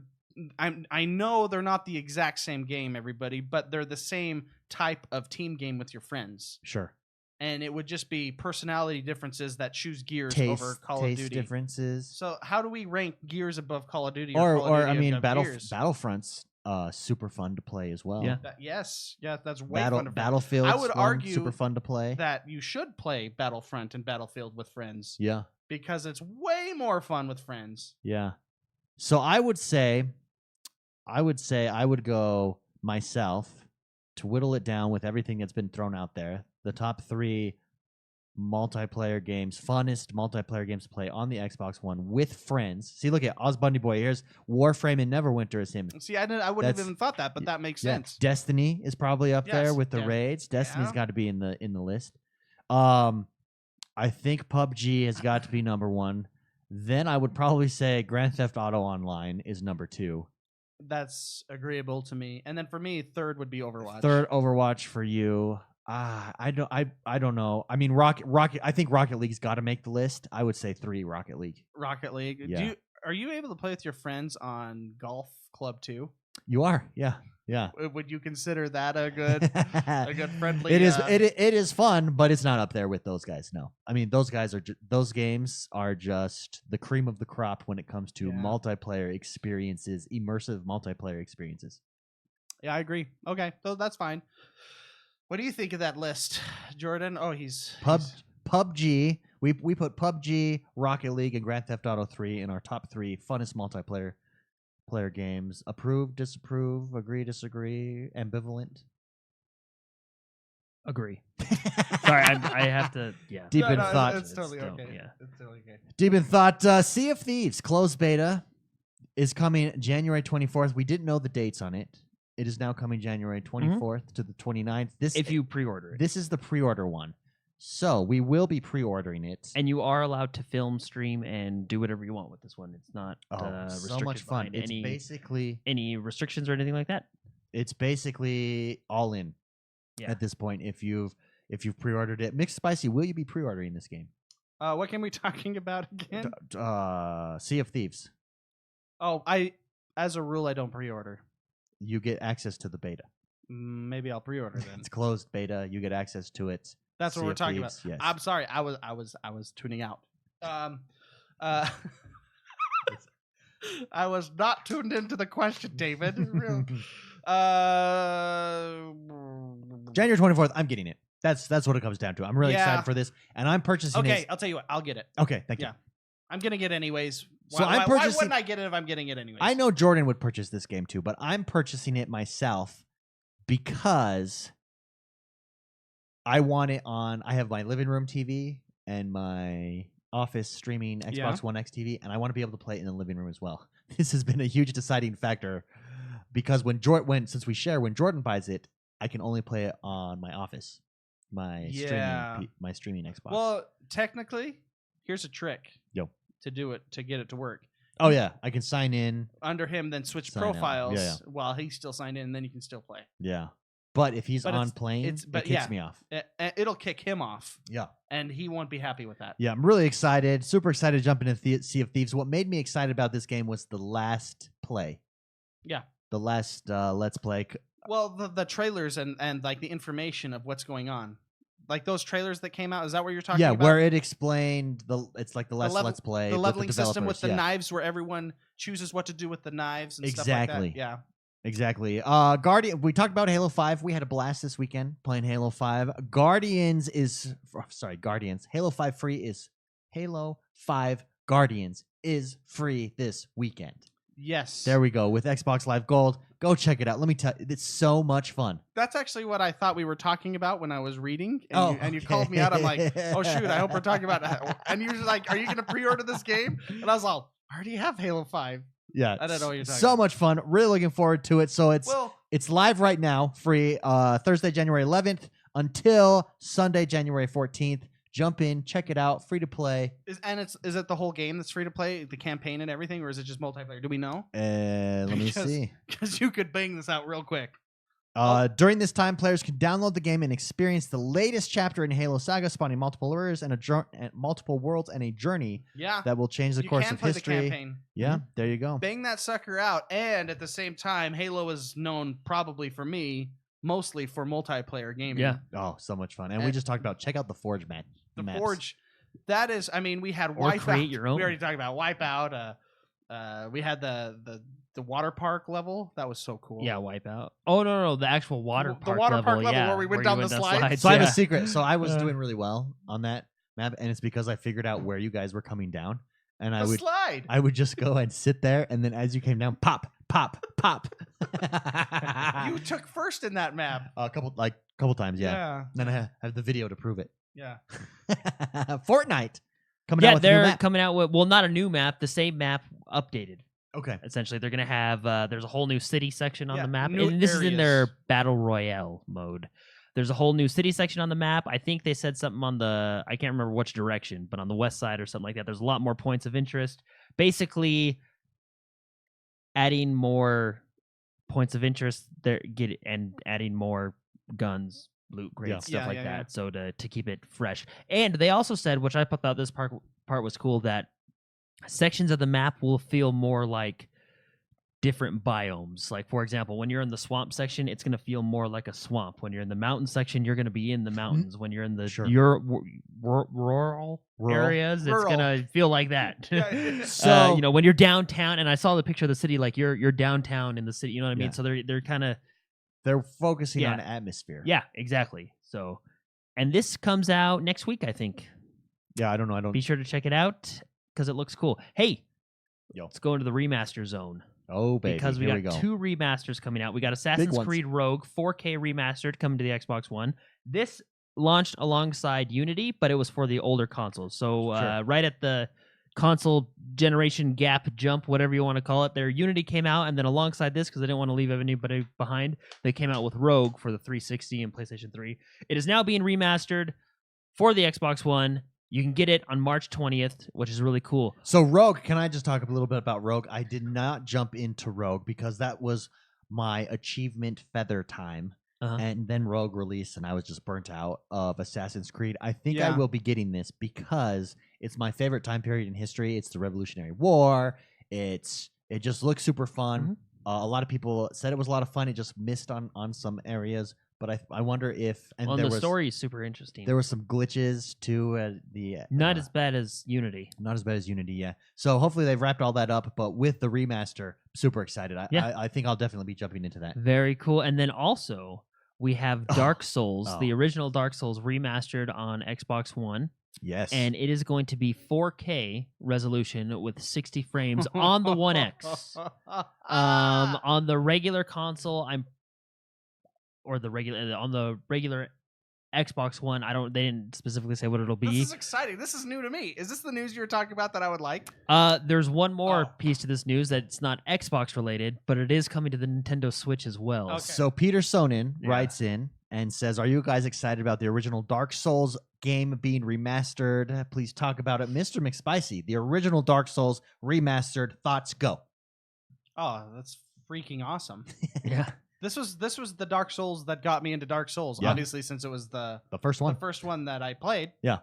I know they're not the exact same game, everybody, but they're the same type of team game with your friends. Sure. And it would just be personality differences that choose Gears Taste, over Call of Duty. differences. So how do we rank Gears above Call of Duty? Or I mean, Gears? Battlefront's super fun to play as well. Yeah. Yes, that's way fun to play. Battlefield. I would argue super fun to play. that you should play Battlefront and Battlefield with friends. Yeah. Because it's way more fun with friends. Yeah. So I would say I would go myself to whittle it down with everything that's been thrown out there. The top 3 multiplayer games, funnest multiplayer games to play on the Xbox One with friends. See, look at Oz Bundy Boy. Here's Warframe and Neverwinter is him. See, I wouldn't have even thought that, but that makes sense. Destiny is probably up there with the raids. Destiny's got to be in the list. I think PUBG has got to be number 1. Then I would probably say Grand Theft Auto Online is number 2. That's agreeable to me. And then for me, third would be Overwatch. Third, Overwatch for you. I don't know. I mean, Rocket. I think Rocket League's got to make the list. I would say 3, Rocket League. Rocket League. Yeah. Are you able to play with your friends on Golf Club 2? You are, yeah. Would you consider that a good friendly? It is. It is fun, but it's not up there with those guys. No, I mean those guys are. Those games are just the cream of the crop when it comes to multiplayer experiences, immersive multiplayer experiences. Yeah, I agree. Okay, so that's fine. What do you think of that list, Jordan? Oh, PUBG. We put PUBG, Rocket League, and Grand Theft Auto 3 in our top 3 funnest multiplayer games. Approve, disapprove, agree, disagree, ambivalent. Agree. Sorry, I have to. Yeah. Deep in thought. It's totally still, okay. yeah. It's totally okay. Deep in thought. Sea of Thieves closed beta is coming January 24th. We didn't know the dates on it. It is now coming January 24th to the 29th. If you pre-order it. This is the pre-order one. So we will be pre-ordering it. And you are allowed to film, stream, and do whatever you want with this one. It's not so much fun. It's basically any restrictions or anything like that. It's basically all in at this point. If you've pre-ordered it, Mixed Spicy, will you be pre-ordering this game? What game are we talking about again? Sea of Thieves. Oh, as a rule, I don't pre-order. You get access to the beta. Maybe I'll pre-order then. It's closed beta. You get access to it. That's what we're talking Thieves, about. yes. I'm sorry. I was tuning out. I was not tuned into the question, David. January 24th. I'm getting it. That's what it comes down to. I'm really excited for this, and I'm purchasing. Okay, I'll tell you what. I'll get it. Okay, thank you. I'm gonna get it anyways. Why wouldn't I get it if I'm getting it anyways? I know Jordan would purchase this game too, but I'm purchasing it myself because I want it on. I have my living room TV and my office streaming Xbox One X TV, and I want to be able to play it in the living room as well. This has been a huge deciding factor because when Jordan buys it, I can only play it on my office, my streaming Xbox. Well, technically, here's a trick. Yo. To do it, to get it to work. Oh yeah, I can sign in under him, then switch sign profiles while he's still signed in, and then you can still play. Yeah, but if he's on playing, it kicks me off. It'll kick him off. Yeah, and he won't be happy with that. Yeah, I'm really excited, super excited to jump into Sea of Thieves. What made me excited about this game was the last play. Yeah, the last Let's Play. Well, the trailers and like the information of what's going on. Like those trailers that came out, is that what you're talking about? Yeah, where it explained it's like the last Let's Play. The leveling system with the knives where everyone chooses what to do with the knives and stuff like that. Yeah. Exactly. Guardian, we talked about Halo 5. We had a blast this weekend playing Halo 5. Guardians. Halo 5 free is Halo 5 Guardians is free this weekend. Yes. There we go. With Xbox Live Gold, go check it out. Let me tell you, it's so much fun. That's actually what I thought we were talking about when I was reading. And you called me out. I'm like, oh, shoot, I hope we're talking about that. And you were like, are you going to pre-order this game? And I was like, I already have Halo 5. Yeah. I don't know what you're talking so about. much fun. Really looking forward to it. So it's live right now, free Thursday, January 11th until Sunday, January 14th. Jump in, check it out, free to play. Is it the whole game that's free to play, the campaign and everything, or is it just multiplayer? Do we know? Let me see. Because you could bang this out real quick. During this time, players can download the game and experience the latest chapter in Halo Saga, spawning multiple areas and multiple worlds and a journey that will change the course of history. The campaign. Yeah, there you go. Bang that sucker out, and at the same time, Halo is known probably for me mostly for multiplayer gaming. Yeah. Oh, so much fun. And we just talked about check out the Forge maps. Forge, that is, I mean, we had or Wipeout. Create your own. We already talked about Wipeout. We had the water park level. That was so cool. Yeah, Wipeout. Oh no, the actual water park the water park level yeah, where we went down the slides. So I have a secret. So I was doing really well on that map, and it's because I figured out where you guys were coming down, and I would just go and sit there, and then as you came down, pop, pop, pop. You took first in that map. A couple times, yeah. Then I have the video to prove it. Yeah. Fortnite coming out with a new they're map. coming out with not a new map, the same map updated. Okay. Essentially, they're gonna have there's a whole new city section on the map, new and this is in their areas. battle royale mode. There's a whole new city section on the map. I think they said something on I can't remember which direction, but on the west side or something like that. There's a lot more points of interest. Basically, adding more points of interest there, adding more guns, loot crates, stuff like that. So to keep it fresh. And they also said, which I thought this part was cool, that sections of the map will feel more like different biomes. Like, for example, when you're in the swamp section, it's going to feel more like a swamp. When you're in the mountain section, you're going to be in the mountains. When you're in the rural areas, it's going to feel like that. So when you're downtown, and I saw the picture of the city, like you're downtown in the city, you know what I mean? So they're kind of they're focusing on atmosphere. Yeah, exactly. So, and this comes out next week, I think. Yeah, I don't know. Be sure to check it out because it looks cool. Hey, Yo. Let's go into the remaster zone. Oh, baby. Because we Here got go. 2 remasters coming out. We got Assassin's Creed Rogue 4K remastered coming to the Xbox One. This launched alongside Unity, but it was for the older consoles. So right at the console generation gap jump, whatever you want to call it, their Unity came out, and then alongside this, because they didn't want to leave anybody behind, they came out with Rogue for the 360 and PlayStation 3. It is now being remastered for the Xbox One. You can get it on March 20th, which is really cool. So Rogue, can I just talk a little bit about Rogue? I did not jump into Rogue because that was my achievement feather time. And then Rogue released, and I was just burnt out of Assassin's Creed. I think I will be getting this because it's my favorite time period in history. It's the Revolutionary War. It just looks super fun. A lot of people said it was a lot of fun. It just missed on some areas. But I wonder if the story is super interesting. There were some glitches too. Not as bad as Unity. Not as bad as Unity, yeah. So hopefully they've wrapped all that up. But with the remaster, super excited. I think I'll definitely be jumping into that. Very cool. And then also we have Dark Souls, the original Dark Souls remastered on Xbox One. Yes. And it is going to be 4K resolution with 60 frames on the One X. On the regular console, on the regular Xbox One, they didn't specifically say what it'll be. This is exciting. This is new to me. Is this the news you were talking about that I would like? There's one more piece to this news that's not Xbox related, but it is coming to the Nintendo Switch as well. Okay. So Peter Sonin writes in and says, "Are you guys excited about the original Dark Souls game being remastered? Please talk about it." Mr. McSpicy, the original Dark Souls remastered, thoughts go. Oh, that's freaking awesome. Yeah. This was the Dark Souls that got me into Dark Souls, obviously, since it was the first one. The first one that I played. Yeah.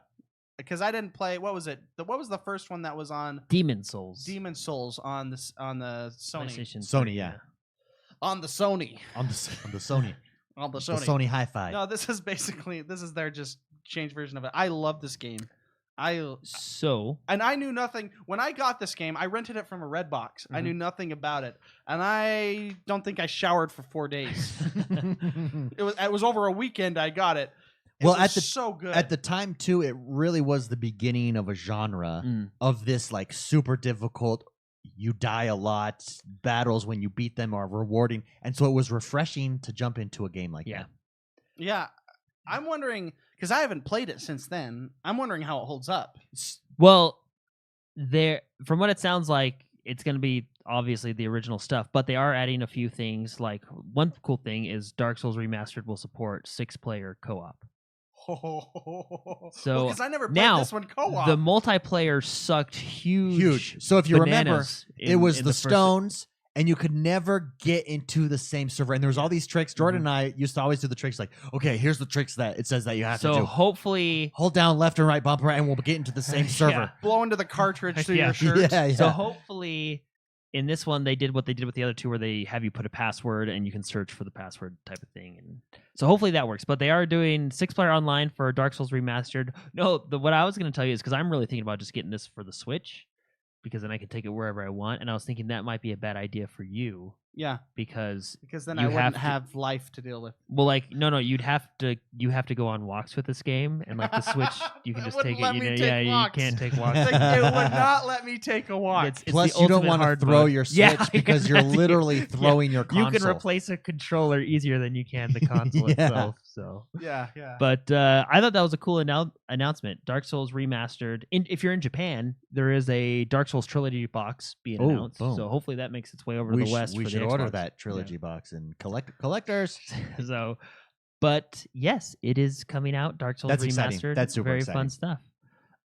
Because I didn't play, what was it? What was the first one that was on Demon Souls? Demon Souls on the Sony. Sony, yeah. On the Sony. On the Sony. On the Sony. The Sony Hi-Fi. No, this is their just changed version of it. I love this game. And I knew nothing when I got this game. I rented it from a Redbox. I knew nothing about it, and I don't think I showered for 4 days. It was over a weekend. I got it, Well, was so good at the time too, it really was the beginning of a genre of this like super difficult. You die a lot. Battles when you beat them are rewarding, and so it was refreshing to jump into a game like that. Yeah, I'm wondering because I haven't played it since then. I'm wondering how it holds up. Well, from what it sounds like, it's going to be obviously the original stuff, but they are adding a few things. Like one cool thing is Dark Souls Remastered will support 6-player co-op. So because I never played this one co-op. The multiplayer sucked huge. So if you remember, it was in the stones, and you could never get into the same server. And there was all these tricks. Jordan and I used to always do the tricks like, okay, here's the tricks that it says that you have to do. So hopefully, hold down left and right bumper, and we'll get into the same server. Blow into the cartridge through your shirt. Yeah. So hopefully, in this one, they did what they did with the other two, where they have you put a password and you can search for the password type of thing. And so hopefully that works. But they are doing 6-player online for Dark Souls Remastered. No, what I was going to tell you is because I'm really thinking about just getting this for the Switch, because then I can take it wherever I want. And I was thinking that might be a bad idea for you. Yeah, because then I wouldn't have life to deal with. Well, like no, you have to go on walks with this game, and like the Switch, you can just take it. You can't take walks. Like, it would not let me take a walk. It's Plus, you don't want to throw your Switch because you're literally throwing your console. You can replace a controller easier than you can the console itself. So yeah. But I thought that was a cool announcement. Dark Souls Remastered. If you're in Japan, there is a Dark Souls trilogy box being announced. Boom. So hopefully that makes its way over to the West. We for should the order Xbox. that trilogy box and collectors. So, but yes, it is coming out. Dark Souls That's Remastered. exciting. That's super very exciting. fun stuff.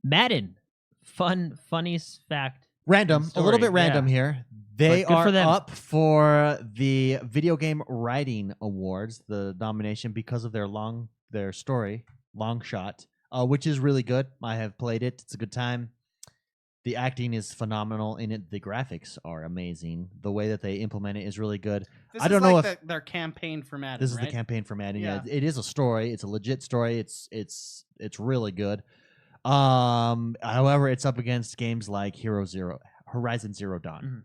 Madden, funny fact. Random, a little bit random here. They are up for the Video Game Writing Awards, the nomination, because of their story, Long Shot, which is really good. I have played it. It's a good time. The acting is phenomenal in it. The graphics are amazing. The way that they implement it is really good. I don't know if their campaign for Madden. This is the campaign for Madden. Yeah, it is a story. It's a legit story. It's really good. However, it's up against games like Horizon Zero Dawn. Mm-hmm.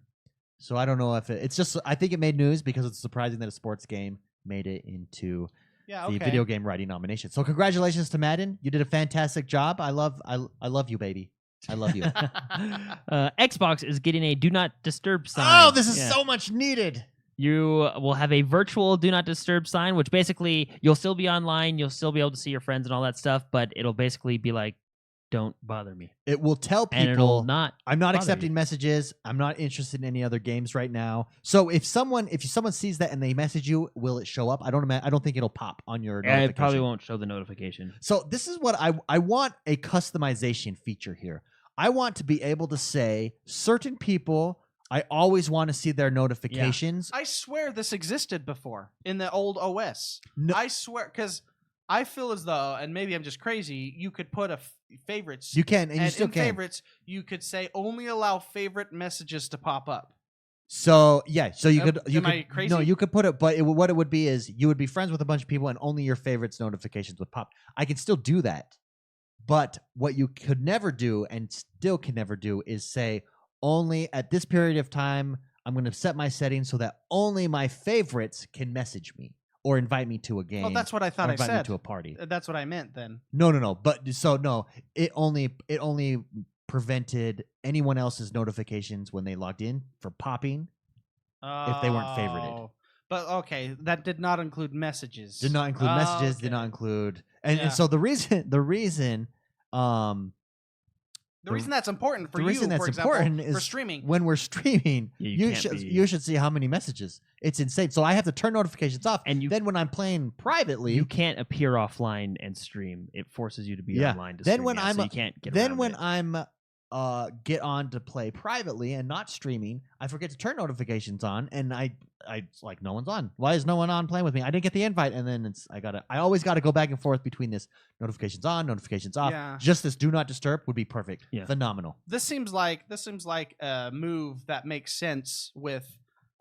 So I don't know if it's just. I think it made news because it's surprising that a sports game made it into the video game writing nomination. So congratulations to Madden. You did a fantastic job. I love you, baby. I love you. Xbox is getting a Do Not Disturb sign. Oh, this is so much needed. You will have a virtual Do Not Disturb sign, which basically you'll still be online, you'll still be able to see your friends and all that stuff, but it'll basically be like, don't bother me. It will tell people, and it'll not I'm not accepting messages. I'm not interested in any other games right now. So if someone sees that and they message you, will it show up? I don't think it'll pop on your notification. It probably won't show the notification. So this is what I want, a customization feature here. I want to be able to say certain people, I always want to see their notifications. I swear this existed before in the old OS. No. I swear, because I feel as though, and maybe I'm just crazy, you could put favorites. You can, and you still can. Favorites, you could say only allow favorite messages to pop up. So yeah, so you could. I crazy? No, you could put it, but what it would be is you would be friends with a bunch of people, and only your favorites notifications would pop. I can still do that. But what you could never do and still can never do is say, only at this period of time, I'm going to set my settings so that only my favorites can message me or invite me to a game. Oh, that's what I thought I said. Invite me to a party. That's what I meant then. No. But so no, it only prevented anyone else's notifications when they logged in for popping if they weren't favorited. But okay, that did not include messages. Did not include messages. Okay. Did not include, and so the reason that's important for you, for example, is for streaming. When we're streaming, you should see how many messages. It's insane. So I have to turn notifications off, and then when I'm playing privately, you can't appear offline and stream. It forces you to be online to stream. So you can't get then when I'm get on to play privately and not streaming, I forget to turn notifications on, and I like, no one's on. Why is no one on playing with me? I didn't get the invite, and then I always gotta go back and forth between this notifications on, notifications off. Yeah. Just this do not disturb would be perfect. Yeah. Phenomenal. This seems like a move that makes sense with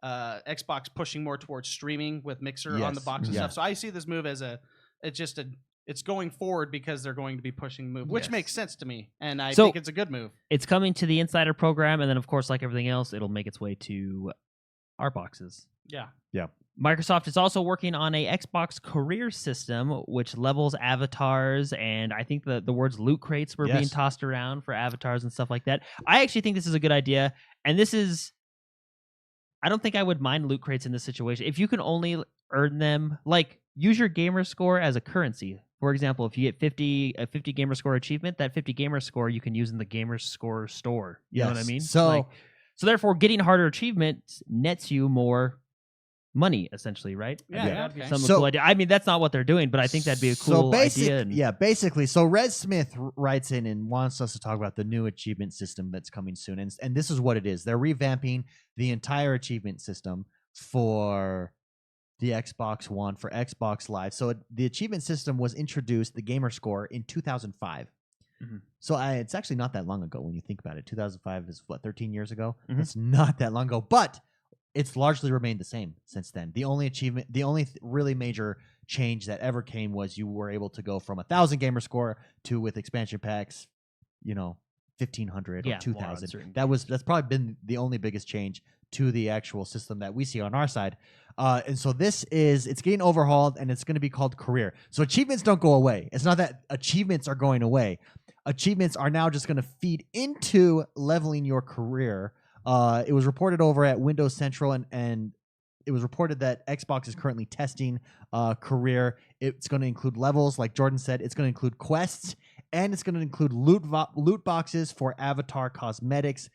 Xbox pushing more towards streaming with Mixer on the box and stuff. So I see this move as it's going forward because they're going to be pushing the move, which makes sense to me, and I think it's a good move. It's coming to the Insider program, and then of course, like everything else, it'll make its way to our boxes. Yeah. Microsoft is also working on a Xbox career system, which levels avatars, and I think the words loot crates were being tossed around for avatars and stuff like that. I actually think this is a good idea, and I don't think I would mind loot crates in this situation. If you can only earn them, like, use your gamer score as a currency. For example, if you get a 50 gamer score achievement, that 50 gamer score you can use in the gamer score store. You know what I mean? So therefore, getting harder achievements nets you more money, essentially, right? Okay. Some cool idea. I mean, that's not what they're doing, but I think that'd be a cool idea. Basically. So Red Smith writes in and wants us to talk about the new achievement system that's coming soon. And this is what it is. They're revamping the entire achievement system for the Xbox One, for Xbox Live. So the achievement system was introduced, the gamer score, in 2005. Mm-hmm. So it's actually not that long ago when you think about it. 2005 is, 13 years ago? Mm-hmm. It's not that long ago. But it's largely remained the same since then. The only really major change that ever came was you were able to go from 1,000 gamer score to, with expansion packs, 1,500 or 2,000. That's probably been the only biggest change to the actual system that we see on our side. And so it's getting overhauled, and it's going to be called Career. So achievements don't go away. It's not that achievements are going away. Achievements are now just going to feed into leveling your career. It was reported over at Windows Central, and it was reported that Xbox is currently testing Career. It's going to include levels, like Jordan said. It's going to include quests, and it's going to include loot boxes for avatar cosmetics.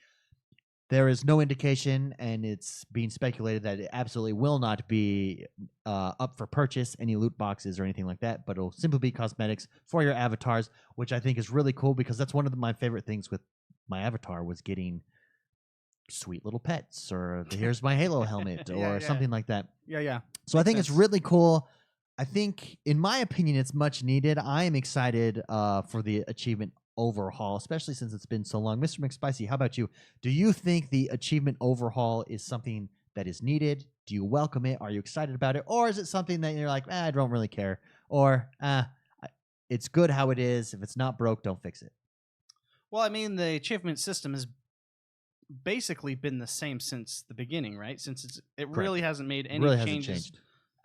There is no indication, and it's being speculated that it absolutely will not be up for purchase, any loot boxes or anything like that, but it'll simply be cosmetics for your avatars, which I think is really cool, because that's one of my favorite things with my avatar, was getting sweet little pets, or here's my Halo helmet, or something like that. Yeah. So I think it's really cool. I think, in my opinion, it's much needed. I am excited for the achievement overhaul, especially since it's been so long. Mr. McSpicy, how about you? Do you think the achievement overhaul is something that is needed? Do you welcome it? Are you excited about it? Or is it something that you're like, I don't really care? Or, it's good how it is. If it's not broke, don't fix it. Well, I mean, the achievement system has basically been the same since the beginning, right? Since it really hasn't made any changes.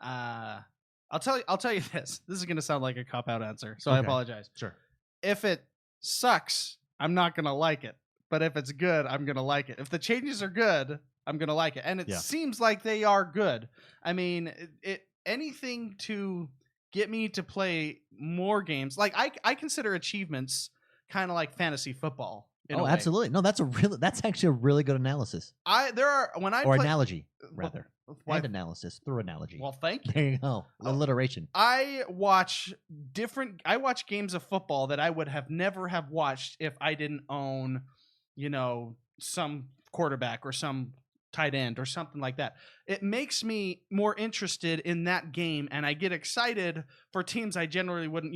I'll tell you this. This is going to sound like a cop-out answer, so I apologize. Sure. If it sucks, I'm not going to like it. But if it's good, I'm going to like it. If the changes are good, I'm going to like it. And it seems like they are good. I mean, anything to get me to play more games. Like, I consider achievements kind of like fantasy football. Absolutely. No, that's actually a really good analysis. Analogy, rather. And analysis through analogy. Well, thank you. There you go. Alliteration. I watch games of football that I would have never have watched if I didn't own, some quarterback or some tight end or something like that. It makes me more interested in that game, and I get excited for teams I generally wouldn't,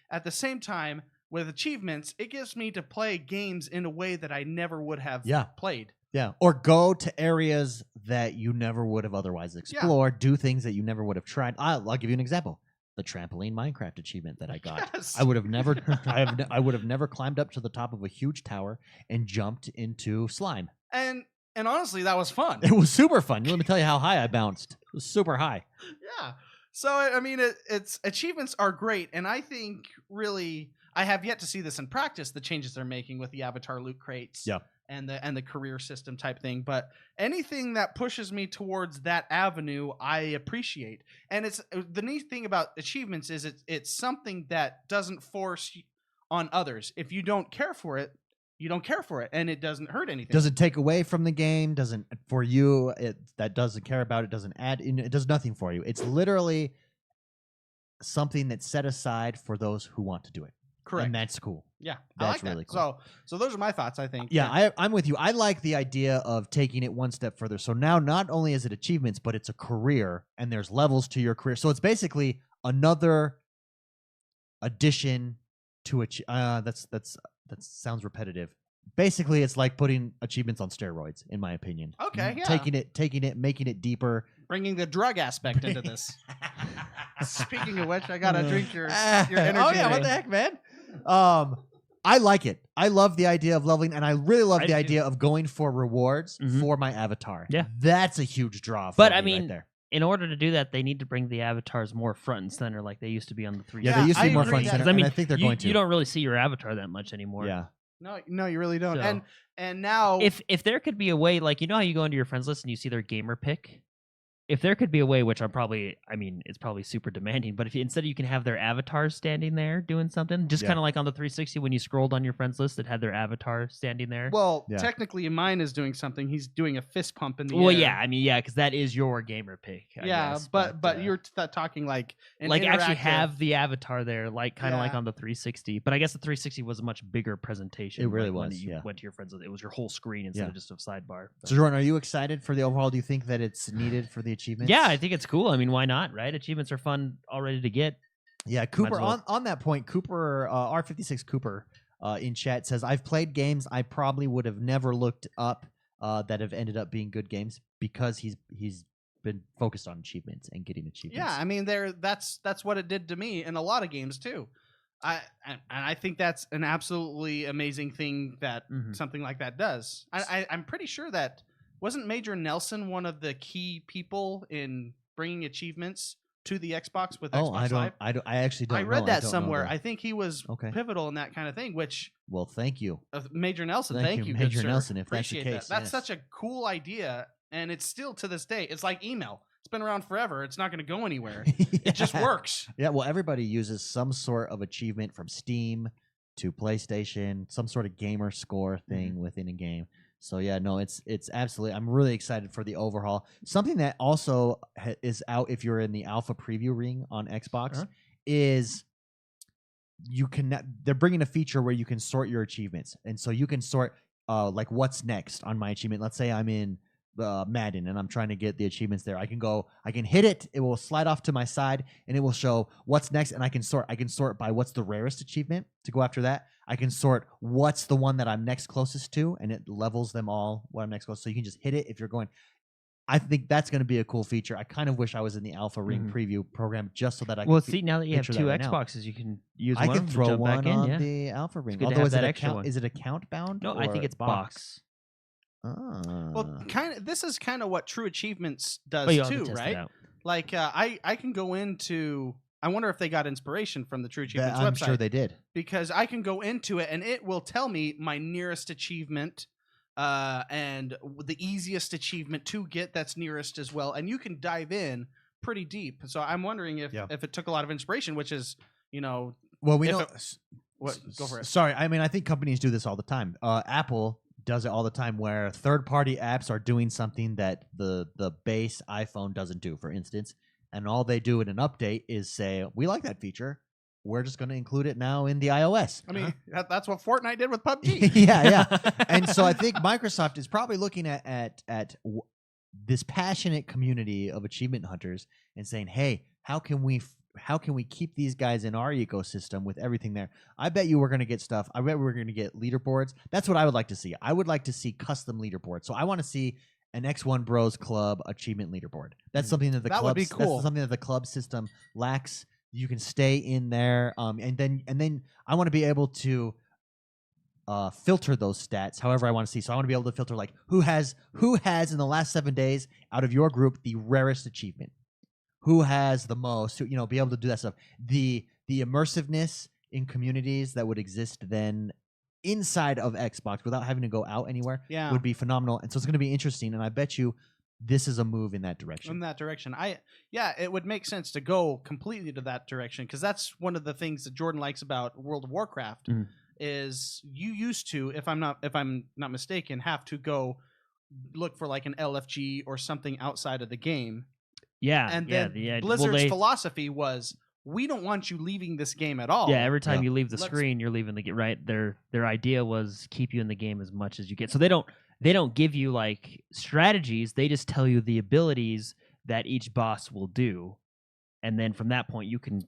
At the same time, with achievements, it gives me to play games in a way that I never would have played. Yeah, or go to areas that you never would have otherwise explored, do things that you never would have tried. I'll give you an example. The trampoline Minecraft achievement that I got. Yes. I would have never climbed up to the top of a huge tower and jumped into slime. And honestly, that was fun. It was super fun. Let me tell you how high I bounced. It was super high. Yeah. So, I mean, it's achievements are great, and I think really I have yet to see this in practice, the changes they're making with the avatar loot crates. Yeah. And the career system type thing, but anything that pushes me towards that avenue, I appreciate. And it's the neat thing about achievements is it's something that doesn't force on others. If you don't care for it, you don't care for it, and it doesn't hurt anything. Doesn't take away from the game. Doesn't for you. That doesn't care about it. Doesn't add. It does nothing for you. It's literally something that's set aside for those who want to do it. Correct. And that's cool. Yeah, that's really cool. So those are my thoughts, I think. Yeah, I'm with you. I like the idea of taking it one step further. So now not only is it achievements, but it's a career, and there's levels to your career. So it's basically another addition to that sounds repetitive. Basically, it's like putting achievements on steroids, in my opinion. Okay, yeah. Taking it, making it deeper. Bringing the drug aspect into this. Speaking of which, I gotta drink your energy. Oh yeah, what the heck, man? I like it. I love the idea of leveling, and I really love the idea of going for rewards for my avatar. Yeah, that's a huge draw. But I mean, right there. in order to do that, they need to bring the avatars more front and center like they used to be on the 360. Yeah, they used to I be more agree front and that- center. 'Cause, I mean, and I think they're you, going to. you don't really see your avatar that much anymore. Yeah. No, you really don't. So- And now If there could be a way, like, you know how you go into your friends list and you see their gamer pick? If there could be a way, which it's probably super demanding, but if instead you can have their avatars standing there doing something, just Yeah. kind of like on the 360 when you scrolled on your friends list, it had their avatar standing there. well, Yeah. technically mine is doing something. He's doing a fist pump in the Well, air. yeah, I mean, yeah, because that is your gamer pick. I guess, but you're talking like an like actually interactive- have the avatar there, like kind of like Yeah. on the 360. But I guess the 360 was a much bigger presentation. It really like, when was, you yeah. went to your friends list. It was your whole screen instead Yeah. of just a sidebar. But- So Jordan, are you excited for the overhaul? Do you think that it's needed for the achievements? yeah, I think it's cool. I mean, why not, right? Achievements are fun already to get. Yeah, Cooper. well. On that point, Cooper R56 Cooper in chat says, "I've played games I probably would have never looked up that have ended up being good games because he's been focused on achievements and getting achievements." Yeah, I mean, that's what it did to me in a lot of games too. I think that's an absolutely amazing thing that Mhm. something like that does. I'm pretty sure that wasn't Major Nelson one of the key people in bringing achievements to the Xbox with Oh, Xbox Live. I actually don't. I know. read that don't know somewhere. that. I think he was Okay. pivotal in that kind of thing. Which Well, thank you. Major Nelson, Thank thank you, you, Major good sir. Nelson, if that's the Appreciate case, That's yes. such a cool idea, and it's still to this day. It's like email. It's been around forever. It's not going to go anywhere. It just Yeah. works. Yeah, well, everybody uses some sort of achievement from Steam to PlayStation, some sort of gamer score thing within a game. So yeah, no, it's absolutely. I'm really excited for the overhaul. Something that also is out if you're in the alpha preview ring on Xbox is you can. They're bringing a feature where you can sort your achievements, and so you can sort like what's next on my achievement. Let's say I'm in Madden and I'm trying to get the achievements there. I can hit it. It will slide off to my side and it will show what's next. And I can sort by what's the rarest achievement to go after that. I can sort what's the one that I'm next closest to, and it levels them all what I'm next close. So you can just hit it if you're going. I think that's going to be a cool feature. I kind of wish I was in the alpha ring preview program just so that I could. Well, see, now that you have picture two that right now. Xboxes, you can use I one can of them to throw jump one back in, on yeah. the alpha ring. good to Although have is that it extra account? one. Is it account bound? No, I think or it's box. Well, this is kind of what True Achievements does But you have to too, test it right? out. Like I can go into. I wonder if they got inspiration from the True Achievements I'm website. sure they did. Because I can go into it and it will tell me my nearest achievement and the easiest achievement to get that's nearest as well. And you can dive in pretty deep. So I'm wondering if it took a lot of inspiration, which is, Well, we if know. it- what? Go for it. Sorry, I mean I think companies do this all the time. Apple does it all the time, where third-party apps are doing something that the base iPhone doesn't do. For instance, and all they do in an update is say, "We like that feature. We're just going to include it now in the iOS." I mean, that's what Fortnite did with PUBG. yeah. And so I think Microsoft is probably looking at this passionate community of achievement hunters and saying, "Hey, how can we keep these guys in our ecosystem with everything there?" I bet you we're going to get stuff. I bet we're going to get leaderboards. That's what I would like to see. I would like to see custom leaderboards. So I want to see an X1Bros Club achievement leaderboard. That's something that That would be cool. That's something that the club system lacks. You can stay in there, and then I want to be able to filter those stats however I want to see. So I want to be able to filter like who has in the last 7 days out of your group the rarest achievement, who has the most, be able to do that stuff. The immersiveness in communities that would exist then inside of Xbox without having to go out anywhere would be phenomenal. And so it's going to be interesting, and I bet you this is a move in that direction. In that direction. It would make sense to go completely to that direction, because that's one of the things that Jordan likes about World of Warcraft is you used to, if I'm not mistaken, have to go look for like an LFG or something outside of the game. Yeah. And then Blizzard's philosophy was, we don't want you leaving this game at all. Yeah, every time you leave the screen, you're leaving the game. Right? Their idea was keep you in the game as much as you get. So they don't give you like strategies. They just tell you the abilities that each boss will do, and then from that point you can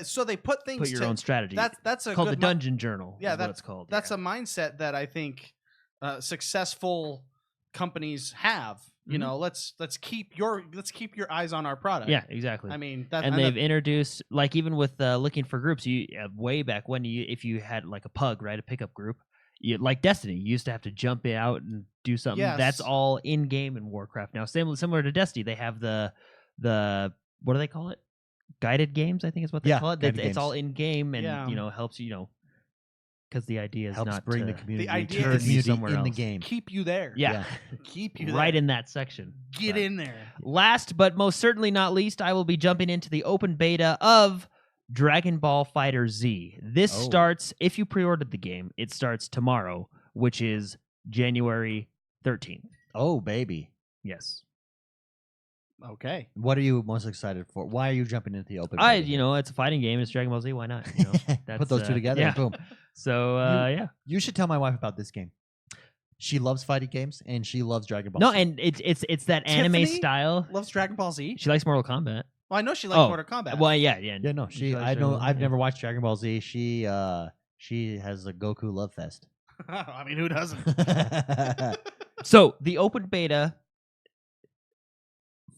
So they put things put your own strategy. That's called the dungeon journal. Yeah, that's what it's called. That's a mindset that I think successful companies have. You know, let's keep your eyes on our product. Yeah, exactly. I mean, they've introduced, like, even with looking for groups, you way back when if you had like a pug, right, a pickup group, like Destiny, you used to have to jump out and do something. Yes. That's all in game in Warcraft now. Similar to Destiny, they have the what do they call it? Guided games, I think is what they Yeah, call it. guided It's all games. in game, and Yeah. helps because the idea is Helps not bring to the community, idea turn is community somewhere in the else. game. Keep you there. Yeah, Keep you right there. in that section. Get But in there. Last but most certainly not least, I will be jumping into the open beta of Dragon Ball Fighter Z. This Oh. starts, if you pre-ordered the game, it starts tomorrow, which is January 13th. Oh, baby. Yes. Okay. What are you most excited for? Why are you jumping into the open beta here? It's a fighting game. It's Dragon Ball Z. Why not? Put those two together yeah. and boom. So, yeah. You should tell my wife about this game. She loves fighting games and she loves Dragon Ball. No, Z. and it's that anime Tiffany style. Loves Dragon Ball Z. She likes Mortal Kombat. Well, I know she likes Oh, Mortal Kombat. Well, yeah. Yeah, no, She likes I Dragon know. Ball Z, I've yeah. never watched Dragon Ball Z. She has a Goku love fest. I mean, who doesn't? So the open beta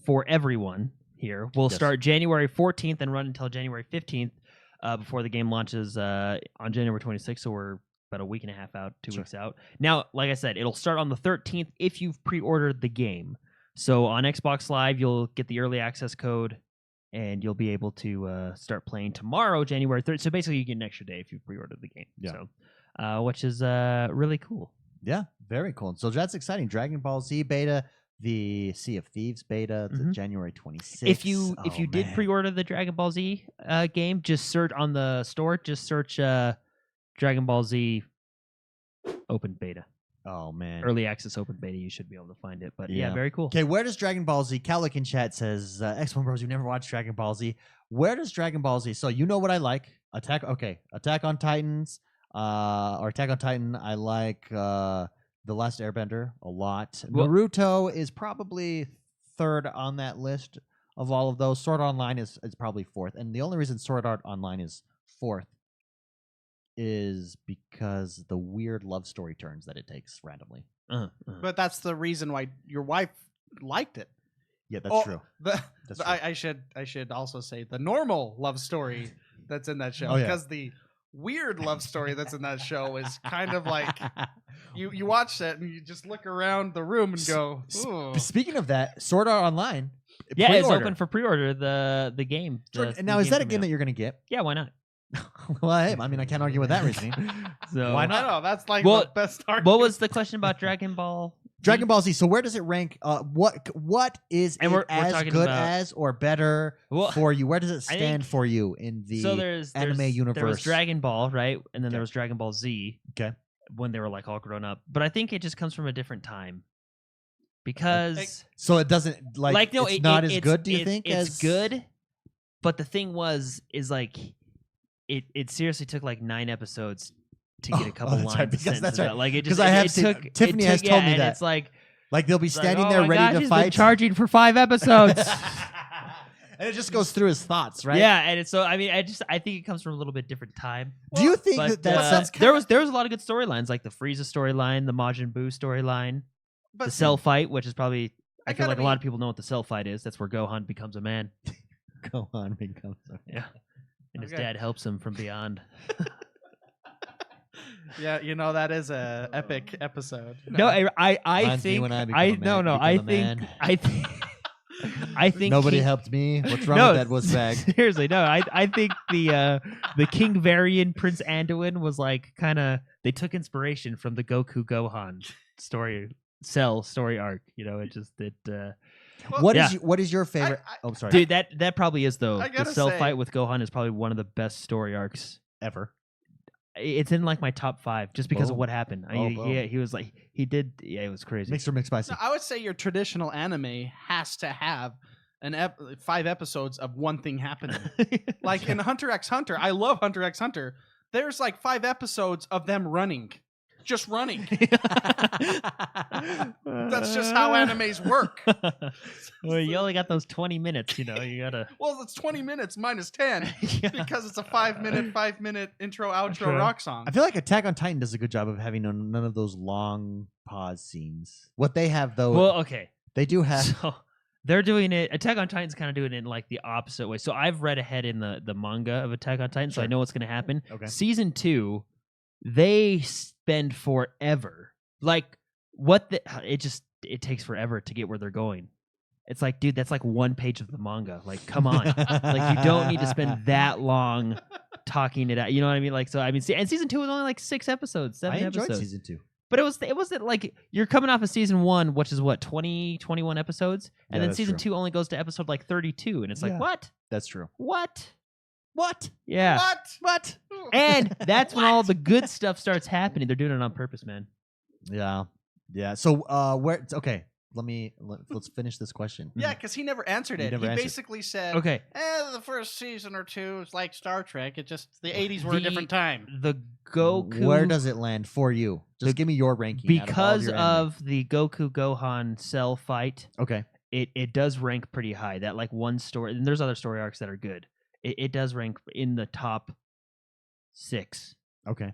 for everyone here will Yes. start January 14th and run until January 15th before the game launches on January 26th. So we're about a week and a half out, 2 Sure. weeks out. Now, like I said, it'll start on the 13th if you've pre-ordered the game. So on Xbox Live, you'll get the early access code and you'll be able to start playing tomorrow, January 3rd. So basically, you get an extra day if you pre-ordered the game. Yeah. So, which is really cool. Yeah, very cool. So that's exciting. Dragon Ball Z beta, the Sea of Thieves beta, the Mhm. January 26th. If you did man. pre-order the Dragon Ball Z game, just search on the store. Just search Dragon Ball Z open beta, Oh man. early access open beta. You should be able to find it. But yeah, Yeah. very cool. Okay, where does Dragon Ball Z? Calic in chat says, "XoneBros, you never watched Dragon Ball Z. Where does Dragon Ball Z? So you know what I like? Attack on Titans, or Attack on Titan. I like The Last Airbender a lot. Well- Naruto is probably third on that list of all of those. Sword Art Online is probably fourth, and the only reason Sword Art Online is fourth is because the weird love story turns that it takes randomly. But that's the reason why your wife liked it. Yeah, that's Oh, true. The, That's the- true. I should also say the normal love story that's in that show, Oh, yeah. because the weird love story that's in that show is kind of like you watch it and you just look around the room and go, "Ooh." Speaking of that, Sword Art Online. Yeah, it's pre-order. open for pre-order. The game. Now, is that a coming game out. that you're going to get? Yeah, why not? Well, hey, I mean, I can't argue with that reasoning. So Why I not? know that's like Well, the best argument. what was the question about Dragon Ball? Dragon Ball Z. So where does it rank? What is And it we're as talking good about- as or better Well, for you? Where does it I stand think- for you in the so there's anime There was universe? Dragon Ball, right? And then Okay. there was Dragon Ball Z. Okay. When they were like all grown up, but I think it just comes from a different time because So it doesn't like no, it's not as good. Do you think? it's as good? But the thing is like it seriously took like 9 episodes to get a couple that's lines. right, of because sentences that's right. out. Like it just 'Cause I have it seen- took, Tiffany it has took, told me and that. It's like Like they'll be it's like, standing oh there my ready gosh, to he's been fight, charging for 5 episodes. and it just goes through his thoughts, right? Yeah, and it's so I mean I think it comes from a little bit different time. Do you think But that's there was a lot of good storylines like the Frieza storyline, the Majin Buu storyline, But the Cell fight, which is probably I feel gotta like a lot be- of people know what the Cell fight is. That's where Gohan becomes a man. go on becomes Yeah. And his Okay. dad helps him from beyond. yeah, that is a epic episode. No, I Reminds me think when I become I a man, no no become I a think man. I think I think Nobody King- helped me. What's wrong No, with that wuss bag? Seriously, no. I think the King Varian Prince Anduin was like kind of they took inspiration from the Goku Gohan Cell story arc. It just Well, What is your favorite? I- oh, sorry. dude that probably is though. I The gotta Cell say- fight with Gohan is probably one of the best story arcs. Ever. It's in like my top 5 just because of Boom. what happened. Oh, boom. He was like he did. Yeah, it was crazy. Mixed or mixed spicy? No, I would say your traditional anime has to have 5 episodes of one thing happening. Like in Hunter x Hunter, I love Hunter x Hunter. There's like 5 episodes of them running. Just running. That's just how animes work. Well, you only got those 20 minutes. You gotta. Well, it's 20 minutes minus 10 because it's a 5-minute intro, outro True. rock song. I feel like Attack on Titan does a good job of having none of those long pause scenes. What they have though, Well, okay. they do have. So they're doing it. Attack on Titan's kind of doing it in like the opposite way. So I've read ahead in the manga of Attack on Titan, so I Sure. know what's going to happen. Okay. Season 2, they spend forever. Like it takes forever to get where they're going. It's like, dude, that's like 1 page of the manga. Like, come on. Like, you don't need to spend that long talking it out. You know what I mean? Like, so I mean, and season 2 was only like 6 episodes, 7 I enjoyed episodes. season 2. But it wasn't like you're coming off of season 1, which is what, 20, 21 episodes, and then that's season true. 2 only goes to episode like 32, and it's like, Yeah. what? That's true. What? What? Yeah. What? And that's when all the good stuff starts happening. They're doing it on purpose, man. Yeah. Yeah. So okay. Let's finish this question. Yeah, because he never answered You it. never He answered. basically said, Okay. the first season or two is like Star Trek. It just, the 80s were a different time. The Goku. Where does it land for you? Just give me your ranking. out of all Because your anime. of the Goku Gohan Cell fight, Okay. it does rank pretty high. That like one story, and there's other story arcs that are good. It does rank in the top 6. Okay.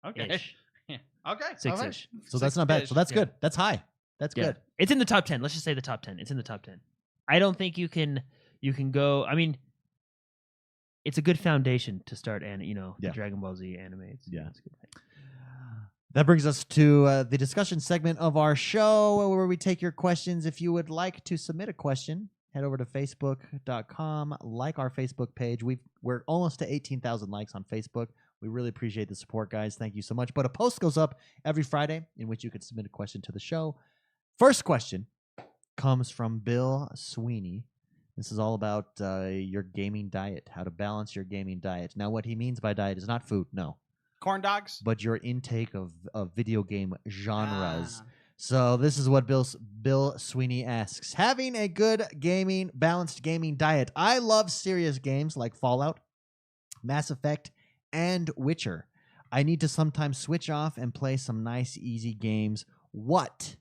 Okay. Ish. Yeah. Okay. 6-ish. So that's not bad. So that's Yeah. good. That's high. That's Yeah. good. It's in the top 10. Let's just say the top 10. It's in the top 10. I don't think you can go. I mean, it's a good foundation to start, and Yeah. the Dragon Ball Z anime. It's Yeah. good. That brings us to the discussion segment of our show where we take your questions. If you would like to submit a question, head over to facebook.com, like our Facebook page. We're almost to 18,000 likes on Facebook. We really appreciate the support, guys. Thank you so much. But a post goes up every Friday in which you can submit a question to the show. First question comes from Bill Sweeney. This is all about your gaming diet, how to balance your gaming diet. Now, what he means by diet is not food, no, Corn dogs? but your intake of video game genres. Ah. So this is what Bill Sweeney asks. Having a good balanced gaming diet. I love serious games like Fallout, Mass Effect, and Witcher. I need to sometimes switch off and play some nice, easy games. What,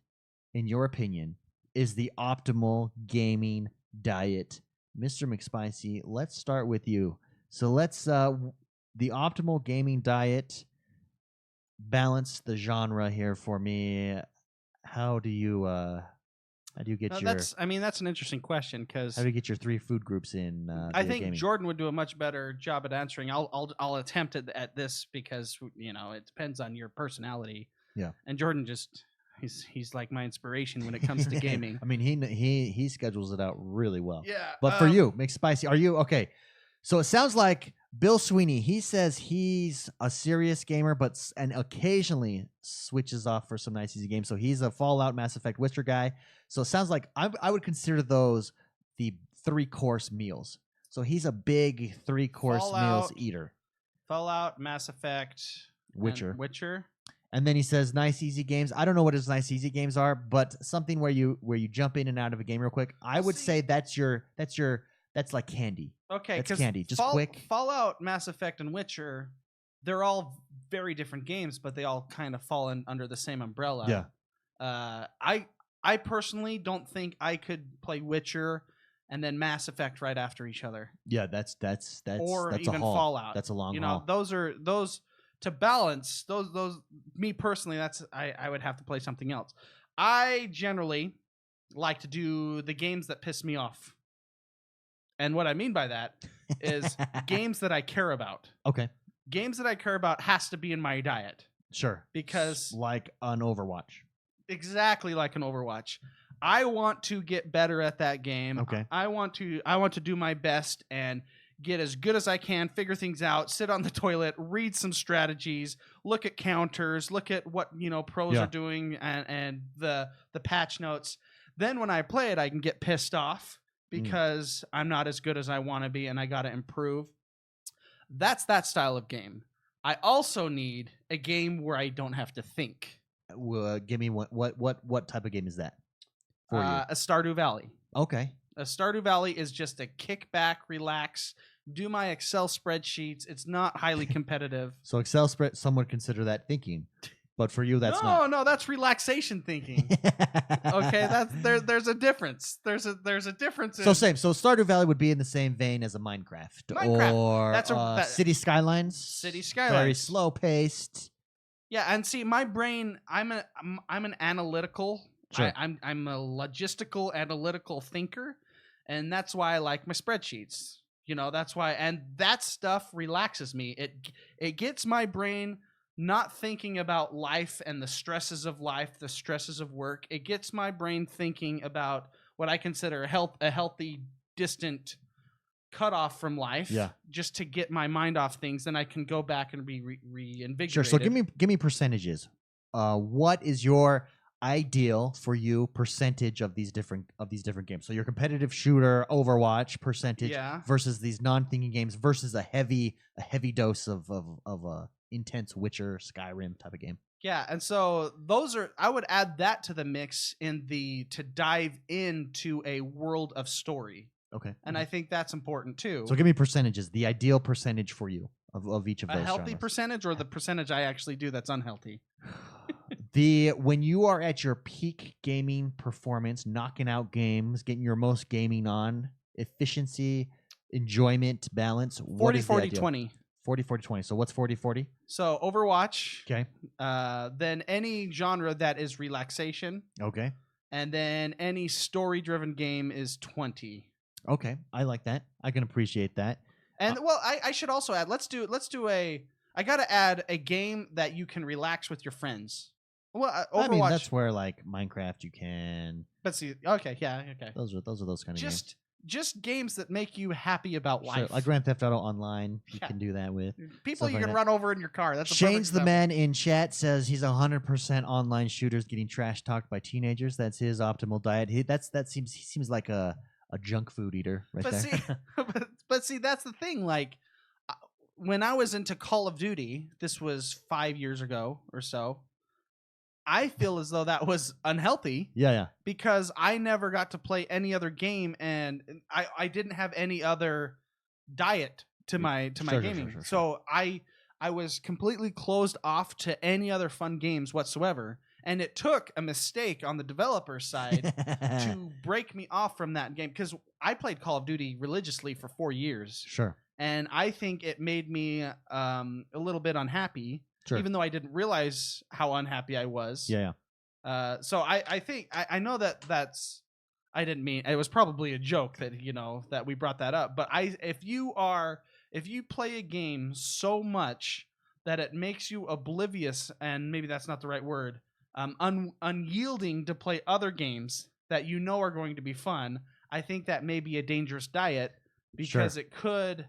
in your opinion, is the optimal gaming diet? Mr. McSpicy, let's start with you. So let's the optimal gaming diet, balance the genre here for me. How do you get No, your that's an interesting question because how do you get your 3 food groups in I via think gaming? Jordan would do a much better job at answering. I'll attempt at this because it depends on your personality. Yeah. And Jordan he's like my inspiration when it comes to gaming. I mean, he schedules it out really well. Yeah. But for you, McSpicy, are you okay? So it sounds like Bill Sweeney, he says he's a serious gamer, and occasionally switches off for some nice easy games. So he's a Fallout, Mass Effect, Witcher guy. So it sounds like I would consider those the 3-course meals. So he's a big 3-course meals Fallout, eater. Fallout, Mass Effect, Witcher. and Witcher. And then he says nice easy games. I don't know what his nice easy games are, but something where you jump in and out of a game real quick. I would say that's like candy. Okay, That's 'cause candy, just quick. Fallout, Mass Effect, and Witcher, they're all very different games, but they all kind of fall under the same umbrella. Yeah. I personally don't think I could play Witcher and then Mass Effect right after each other, Yeah, that's or that's even a haul. Fallout. That's a long You haul. know, those to balance those. Me personally, I would have to play something else. I generally like to do the games that piss me off. And what I mean by that is games that I care about. Okay, Games that I care about has to be in my diet sure. because Like an Overwatch. exactly like an Overwatch. I want to get better at that game. Okay. I want to do my best and get as good as I can, figure things out, sit on the toilet, read some strategies, look at counters, look at what, pros Yeah. are doing and the patch notes. Then when I play it, I can get pissed off because I'm not as good as I want to be and I got to improve. That's that style of game. I also need a game where I don't have to think. Give me what type of game is that for you? A Stardew Valley. Okay. A Stardew Valley is just a kick back, relax, do my Excel spreadsheets. It's not highly competitive. So Excel spread, some would consider that thinking, but for you, that's not. No, that's relaxation thinking. Okay, there's a difference. There's a difference. So same. So Stardew Valley would be in the same vein as a Minecraft, or City Skylines. City Skylines. Very slow paced. Yeah, and see, my brain, I'm an analytical. Sure. I'm a logistical analytical thinker, and that's why I like my spreadsheets. That's why, and that stuff relaxes me. It gets my brain not thinking about life and the stresses of life, the stresses of work. It gets my brain thinking about what I consider a healthy, distant cutoff from life, just to get my mind off things, then I can go back and be reinvigorated. Sure. So give me percentages. What is your ideal for you percentage of these different games? So your competitive shooter, Overwatch percentage versus these non-thinking games versus a heavy dose of intense Witcher, Skyrim type of game. Yeah, and so I would add that to the mix to dive into a world of story. Okay. And I think that's important too. So give me percentages, the ideal percentage for you of each of those. A healthy genres. Percentage, or the percentage I actually do that's unhealthy? When you are at your peak gaming performance, knocking out games, getting your most gaming on, efficiency, enjoyment, balance, 40-40-20. 40-40-20. So what's 40-40? So Overwatch. Okay. Then any genre that is relaxation. Okay. And then any story-driven game is 20. Okay, I like that. I can appreciate that. And well, I should also add. I gotta add a game that you can relax with your friends. Well, Overwatch. I mean, that's where like Minecraft you can. But see, okay, yeah, okay. Those are those kind of games. Just games that make you happy about life. Like Grand Theft Auto Online, you can do that with. People you can run over in your car. That's Shane's the man in chat says he's 100% online shooters getting trash talked by teenagers. That's his optimal diet. He seems like a junk food eater right there. See, but see, that's the thing. Like when I was into Call of Duty, this was 5 years ago or so. I feel as though that was unhealthy. Yeah. Because I never got to play any other game, and I didn't have any other diet to my gaming. Sure. So I was completely closed off to any other fun games whatsoever. And it took a mistake on the developer's side to break me off from that game, because I played Call of Duty religiously for 4 years. Sure. And I think it made me a little bit unhappy. Sure. Even though I didn't realize how unhappy I was. Yeah. So I think I know that's I didn't mean it was probably a joke that that we brought that up. But if you play a game so much that it makes you oblivious, and maybe that's not the right word, unyielding to play other games that are going to be fun, I think that may be a dangerous diet, because it could.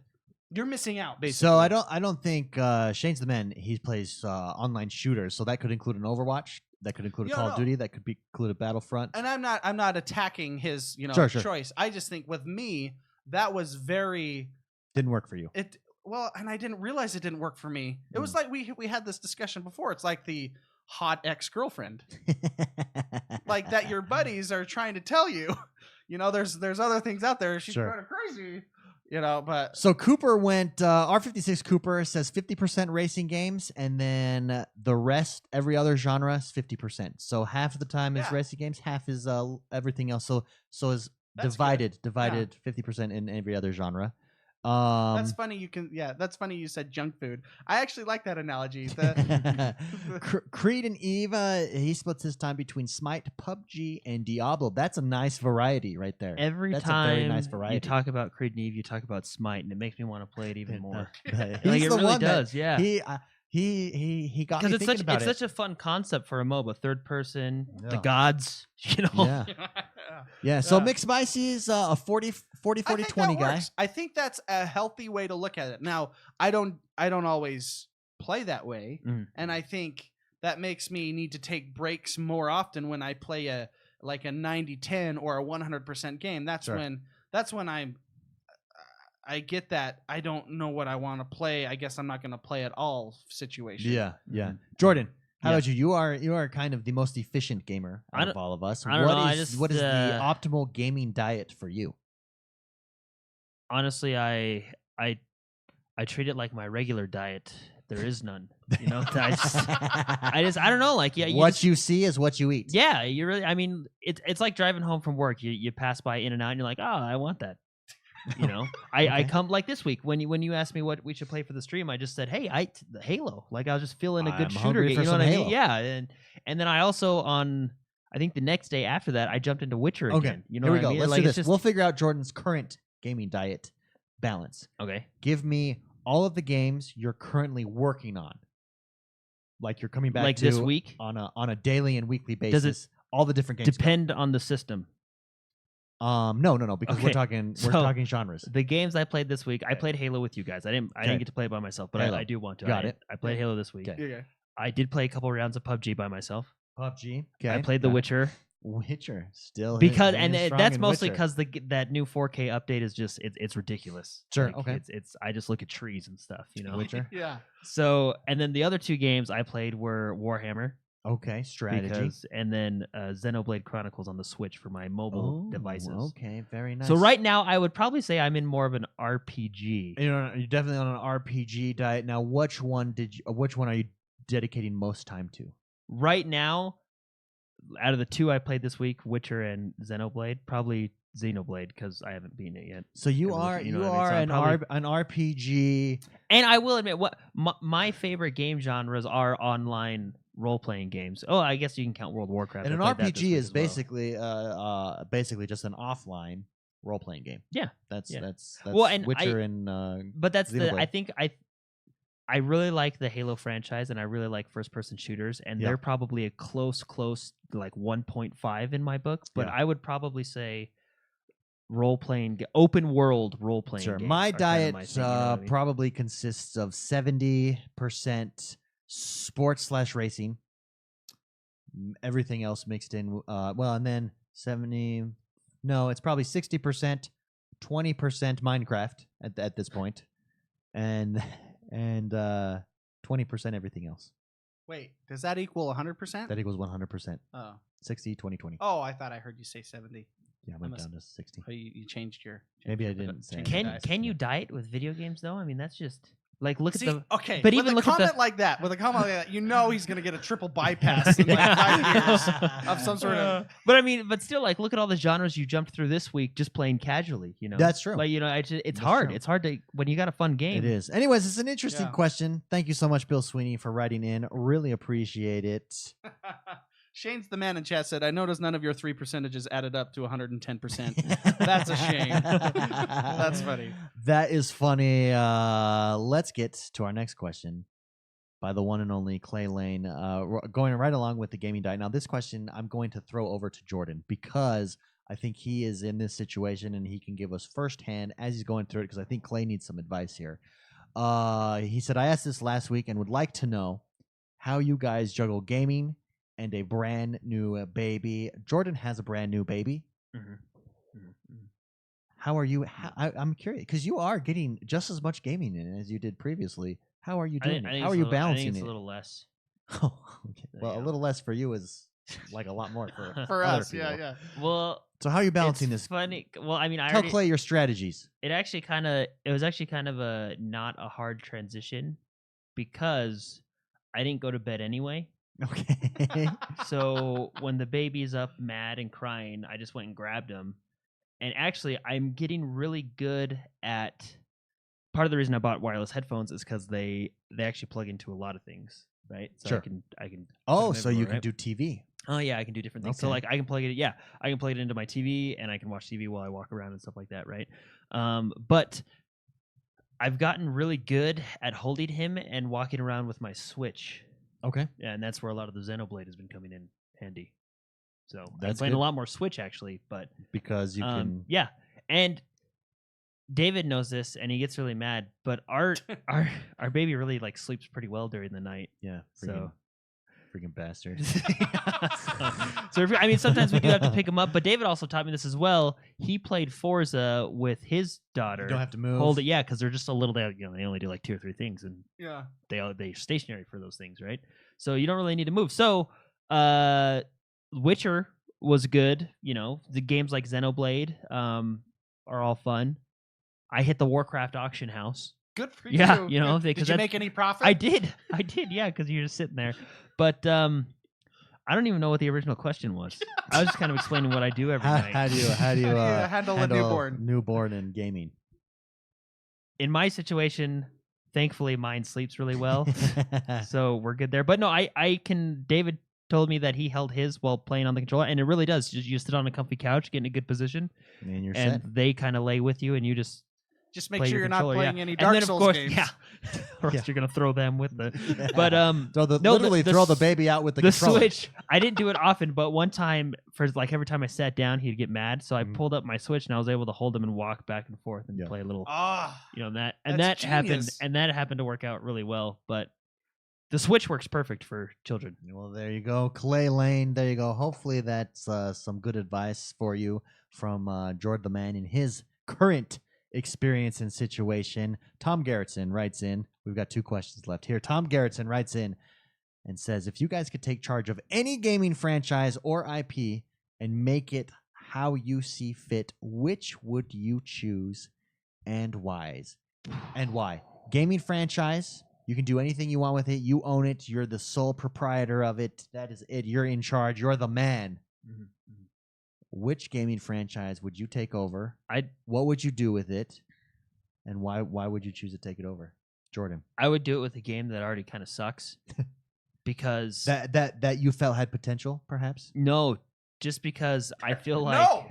You're missing out, basically. So I don't think Shane's the man. He plays online shooters, so that could include an Overwatch, that could include a Call of Duty, that could include a Battlefront. And I'm not attacking his choice. I just think with me that was didn't work for you. And I didn't realize it didn't work for me. It was like we had this discussion before. It's like the hot ex-girlfriend, like that your buddies are trying to tell you. There's other things out there. She's kind of crazy. But so Cooper went R56 Cooper says 50% racing games, and then the rest, every other genre, is 50%. So half of the time is racing games, half is everything else. So is divided 50% in every other genre. That's funny. That's funny. You said junk food. I actually like that analogy. Creed and Eva, he splits his time between Smite, PUBG, and Diablo. That's a nice variety right there. That's time a very nice variety. You talk about Creed and Eve, you talk about Smite, and it makes me want to play it even more. Like it really does. Yeah. He got me thinking about it. It's such a fun concept for a MOBA, third person, the gods, Yeah. So McSpicy is a 40-40-20 guy. I think that's a healthy way to look at it. Now, I don't always play that way, and I think that makes me need to take breaks more often when I play a 90-10 or a 100% game. That's when I get that I don't know what I want to play. I guess I'm not going to play at all situation. Yeah. Jordan, how about you? You are kind of the most efficient gamer out of all of us. What is the optimal gaming diet for you? Honestly, I treat it like my regular diet. There is none. I don't know. Like, you see is what you eat. Yeah, you really. I mean, it's like driving home from work. You pass by In-N-Out and you're like, oh, I want that. I come like this week when you asked me what we should play for the stream, I just said, hey, Halo. Like I was just feeling a good shooter game. You know what I mean? Yeah, and then I also I think the next day after that I jumped into Witcher again. Here we go. Let's do this. We'll figure out Jordan's current gaming diet balance. Okay. Give me all of the games you're currently working on. Like you're coming back like to this week on a daily and weekly basis. Does it all the different games. Depend on the system. No, because we're Okay, talking so- genres. The games I played this week, I Okay. played Halo with you guys. I didn't Okay. get to play it by myself, but Halo. I do want to. Got it. I played Yeah. Halo this week. Okay. Yeah. I did play a couple rounds of PUBG by myself. PUBG. Okay. I played The got it. Witcher Witcher still because, hitting and strong that's in mostly Witcher. because that new 4K update is just it's ridiculous. Sure, Like, okay. It's I just look at trees and stuff, you know. Witcher. Yeah. So, and then the other two games I played were Warhammer. Okay, strategy. And then Xenoblade Chronicles on the Switch for my mobile devices. Okay, very nice. So right now, I would probably say I'm in more of an RPG. you're definitely on an RPG diet now. Which one are you dedicating most time to? Right now, out of the two I played this week, Witcher and Xenoblade, probably Xenoblade because I haven't beaten it yet. So you Everything, are you know what I mean? So I'm an RPG. And I will admit, what my favorite game genres are online role-playing games. Oh, I guess you can count World of Warcraft. And an I played that this RPG week is as well. basically just an offline role playing game. Yeah, That's yeah. that's Well, and Witcher and But that's Xenoblade. I think I really like the Halo franchise, and I really like first-person shooters, and Yeah. they're probably a close like 1.5 in my book. But Yeah. I would probably say open world role-playing. sure. Games My are kinda diet my thing, you know what I mean? probably consists of 70% sports/racing. Everything else mixed in. And then 70. No, it's probably 60%, 20% Minecraft at this point, and 20% everything else. Wait, does that equal 100%? That equals 100%. Oh. 60, 20, 20. Oh, I thought I heard you say 70. Yeah, I went must- down to 60. Oh, you changed your. Maybe I changed your- didn't say changed your anything. dice. Can you diet with video games though? I mean, that's just like look See, at the. okay, but with even a look at the- comment like that, with a comment like that, you know he's gonna get a triple bypass in like 5 years of some sort of. But I mean, but still, like, look at all the genres you jumped through this week just playing casually. You know, That's true. Like, you know, it's That's hard. true. It's hard to when you got a fun game. It is. Anyways, it's an interesting Yeah. question. Thank you so much, Bill Sweeney, for writing in. Really appreciate it. Shane's the man in chat said, "I noticed none of your 3 percentages added up to 110%. That's a shame." That's funny. That is funny. Let's get to our next question by the one and only Clay Lane. Going right along with the gaming diet. Now, this question I'm going to throw over to Jordan because I think he is in this situation and he can give us firsthand as he's going through it because I think Clay needs some advice here. He said, I asked this last week and would like to know how you guys juggle gaming and a brand new baby. Jordan has a brand new baby. How are you? I'm curious because you are getting just as much gaming in as you did previously. How are you doing it? How are you I balancing think it's it? a little less. Oh, okay. There Well, you a go. little less for you is like a lot more for For other us, yeah, people. yeah. Well, So how are you balancing it's this? funny. Well, I mean, I Tell already, Clay your strategies. it was actually kind of a not a hard transition because I didn't go to bed anyway. Okay. So when the baby's up mad and crying, I just went and grabbed him. And actually, I'm getting really good at. Part of the reason I bought wireless headphones is because they actually plug into a lot of things, right? So Sure. I can. Oh, put them so you everywhere, can right? do TV. Oh yeah, I can do different things. So Okay. like I can plug it. Yeah, I can plug it into my TV, and I can watch TV while I walk around and stuff like that, right? But I've gotten really good at holding him and walking around with my Switch. Okay. Yeah, and that's where a lot of the Xenoblade has been coming in handy. So I'm That's playing good. a lot more Switch actually, but Because you can. yeah, and David knows this, and he gets really mad. But our baby really like sleeps pretty well during the night. Yeah. So Freaking bastard. so I mean, sometimes we do have to pick him up. But David also taught me this as well. He played Forza with his daughter. You don't have to move. Hold it, yeah, because they're just a little. They only do like 2 or 3 things, and Yeah. they're stationary for those things, right? So you don't really need to move. So, Witcher was good. You know, the games like Xenoblade are all fun. I hit the Warcraft auction house. Good for Yeah, you. you know, Did because you make any profit? I did, yeah, because you're just sitting there. But I don't even know what the original question was. I was just kind of explaining what I do every night. How do you handle a newborn? Newborn and gaming. In my situation, thankfully, mine sleeps really well, so we're good there. But no, I can. David told me that he held his while playing on the controller, and it really does. You sit on a comfy couch, get in a good position, And you're and set. they kind of lay with you, and you just Just make play sure your you're not controller, playing yeah. any And Dark then, of Souls course, games. Yeah, or else Yeah. you're gonna throw them with the. Yeah. But literally throw the baby out with the controller. Switch. I didn't do it often, but one time, for like every time I sat down, he'd get mad. So I Mhm. pulled up my Switch and I was able to hold him and walk back and forth and Yeah. play a little. Ah, That that's happened, genius. and that happened to work out really well. But the Switch works perfect for children. Well, there you go, Clay Lane. There you go. Hopefully, that's some good advice for you from Jordan the Man in his current experience and situation. Tom Garrettson writes in. We've got 2 questions left here. Tom Garrettson writes in and says, if you guys could take charge of any gaming franchise or IP and make it how you see fit, which would you choose and why? And why? Gaming franchise, you can do anything you want with it. You own it. You're the sole proprietor of it. That is it. You're in charge. You're the man. Which gaming franchise would you take over? What would you do with it? And why would you choose to take it over? Jordan. I would do it with a game that already kind of sucks. Because that you felt had potential, perhaps? no, just because I feel like No!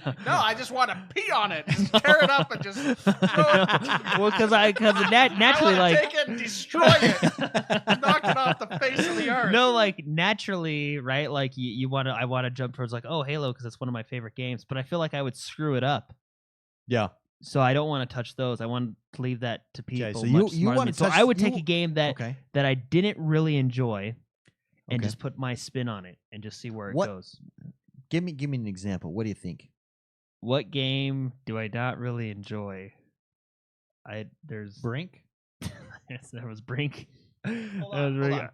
No, I just want to pee on it. Just tear it up and just throw it. Well, because naturally, I wanna like take it and destroy it, knock it off the face of the earth. no, like naturally, right? Like I want to jump towards like, oh, Halo, because it's one of my favorite games. But I feel like I would screw it up, Yeah. so I don't want to touch those. I want to leave that to people. so much you smarter than wanna me. So touch- I would take you- a game that Okay. I didn't really enjoy, and Okay. just put my spin on it and just see where it What- goes. Give me an example. What do you think? What game do I not really enjoy? There's Brink? yes, there was Brink. Hold There was on, hold Brink. on.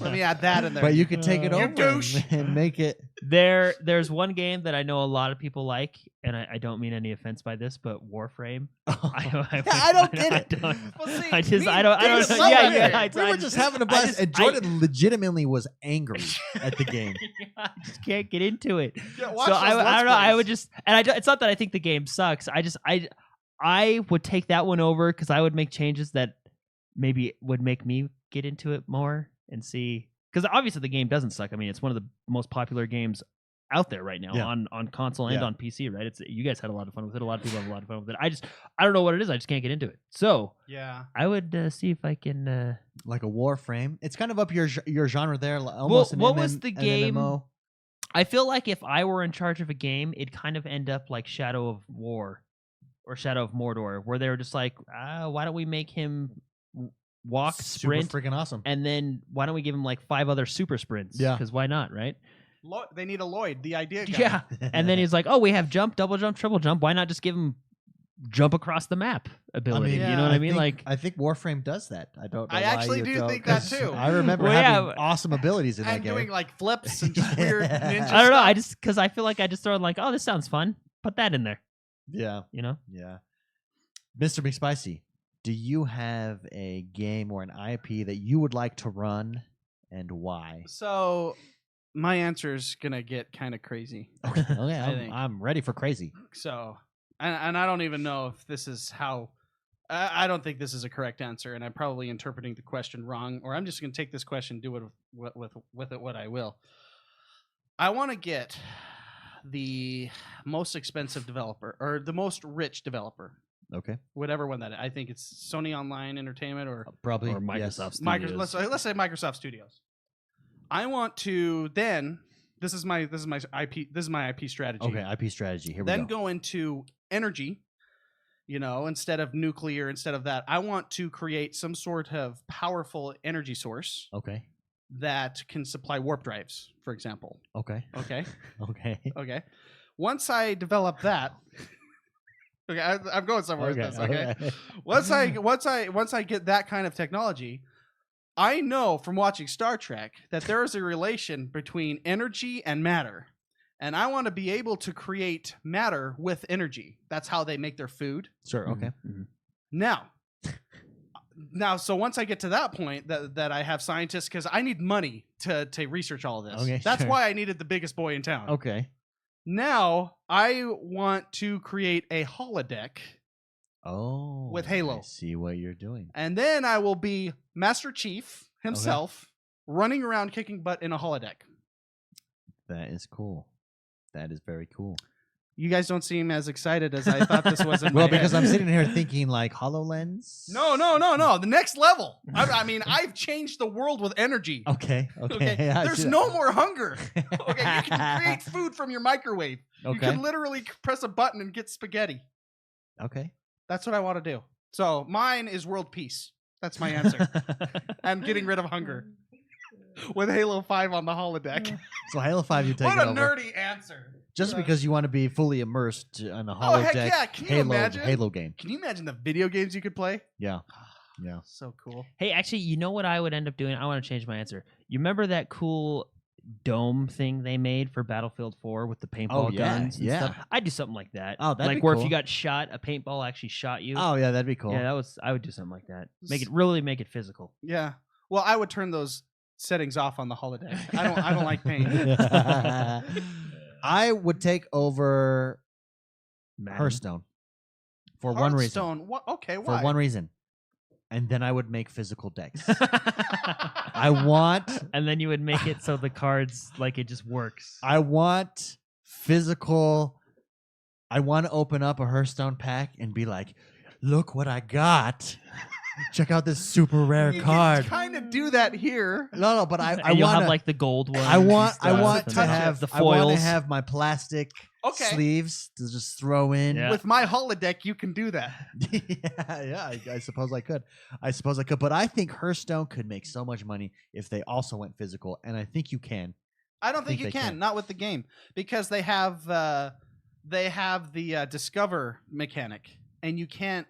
Let me add that in there. But you could take it You over douche. and make it. There's one game that I know a lot of people like, and I don't mean any offense by this, but Warframe. I don't get it. Well, see, I just me I don't and Dave know. love Yeah, that yeah. game. We were just having a blast, and Jordan legitimately was angry at the game. I just can't get into it. Yeah, watch So those I Let's don't know. I Plays. would just, and it's not that I think the game sucks. I would take that one over because I would make changes that maybe would make me get into it more and see. Because obviously the game doesn't suck. I mean, it's one of the most popular games out there right now Yeah. on console and Yeah. on PC. Right? You guys had a lot of fun with it. A lot of people have a lot of fun with it. I don't know what it is. I just can't get into it. So Yeah. I would see if I can. Like a Warframe. It's kind of up your genre there. Almost an what was the an game- MMO. I feel like if I were in charge of a game, it'd kind of end up like Shadow of War or Shadow of Mordor, where they were just like, why don't we make him walk, Super sprint, freaking awesome. and then why don't we give him like 5 other super sprints? Yeah. Because why not, right? They need a Lloyd, the idea guy. Yeah. And then he's like, oh, we have jump, double jump, triple jump. Why not just give him jump across the map ability? I mean, you know what I mean? I think Warframe does that. I don't know. I why actually you do don't, think that 'cause too. I remember Well, having yeah. awesome abilities in that And game. doing like flips and just weird ninja I don't know. stuff. Because I feel like I just throw in like, oh, this sounds fun. Put that in there. Yeah, You know? yeah. Mr. McSpicy, do you have a game or an IP that you would like to run, and why? So my answer is gonna get kind of crazy. Okay, think. I'm ready for crazy. So, and I don't even know if this is how. I don't think this is a correct answer, and I'm probably interpreting the question wrong. Or I'm just gonna take this question, do it with it what I will. I want to get the most expensive developer or the most rich developer, Okay, whatever one that I think it's Sony Online Entertainment or probably Or Microsoft yes. Studios. let's say Microsoft Studios. I want to then. This is my IP strategy. Okay, IP strategy. Here we Then go. go into energy. Instead of nuclear, instead of that, I want to create some sort of powerful energy source Okay, that can supply warp drives, for example. okay, Okay. okay. Okay. Once I develop that, okay, I'm going somewhere with this. Okay. Once I get that kind of technology, I know from watching Star Trek that there is a relation between energy and matter. And I want to be able to create matter with energy. That's how they make their food. Sure. Okay. Now, so once I get to that point that I have scientists, because I need money to research all of this. Okay, That's sure. why I needed the biggest boy in town. Okay. Now I want to create a holodeck, Oh, With Halo. I see what you're doing. and then I will be Master Chief himself running around kicking butt in a holodeck. That is cool. That is very cool. You guys don't seem as excited as I thought this was. In Well, my because head. I'm sitting here thinking like HoloLens. No. The next level. I mean, I've changed the world with energy. Okay. Okay. I There's see no more hunger. Okay. You can create food from your microwave. You Okay. can literally press a button and get spaghetti. Okay. That's what I want to do. So mine is world peace. That's my answer. I'm getting rid of hunger with Halo 5 on the holodeck. So Halo 5, you take What it a over. nerdy answer. Just because you want to be fully immersed on a Oh, holodeck heck yeah. Can you imagine? Halo game. Can you imagine the video games you could play? Yeah. Yeah. So cool. Hey, actually, you know what I would end up doing? I want to change my answer. You remember that cool dome thing they made for Battlefield 4 with the paintball guns and stuff? I'd do something like that. Oh, that'd like be where cool. if you got shot, a paintball actually shot you. Oh, yeah, that'd be cool. Yeah, I would do something like that. Make it physical. Yeah. Well, I would turn those settings off on the holodeck. I don't like pain. I would take over Madden. Hearthstone for one reason. Hearthstone. What? Okay, why? For one reason. And then I would make physical decks. I want And then you would make it so the cards like it just works. I want physical. I want to open up a Hearthstone pack and be like, look what I got. Check out this super rare card. Kind of do that here. No, but I And you'll want have like the gold one. I want to to have the I want foils. to have my plastic sleeves to just throw in. Yeah. With my holodeck, you can do that. yeah, I suppose I could. But I think Hearthstone could make so much money if they also went physical, and I think you can. I don't think they you can. can. Not with the game, because they have the discover mechanic, and you can't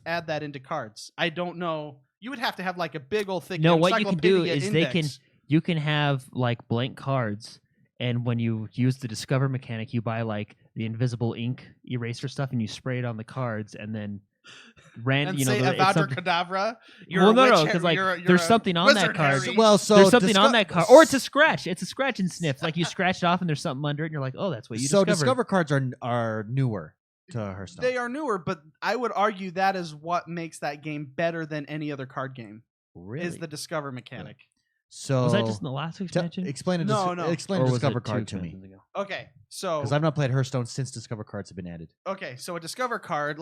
add that into cards. I don't know. You would have to have like a big old thick. No, what you can do encyclopedia is index. you can have like blank cards, and when you use the discover mechanic, you buy like the invisible ink eraser stuff, and you spray it on the cards, and then and you know, say it's Avada something- Kedavra. Well, no, because like there's something on that wizard, card. Harry. Well, so There's something on that card, or it's a scratch. It's a scratch and sniff. Like you scratch it off, and there's something under it, and you're like, oh, that's what you So discovered. discover cards are newer to Hearthstone. They are newer, but I would argue that is what makes that game better than any other card game. really Is the discover mechanic. so. Was that just in the last expansion? Explain a No. explain Or a was discover it card two to me, expansions ago? Okay, so because I've not played Hearthstone since discover cards have been added. okay, so a discover card.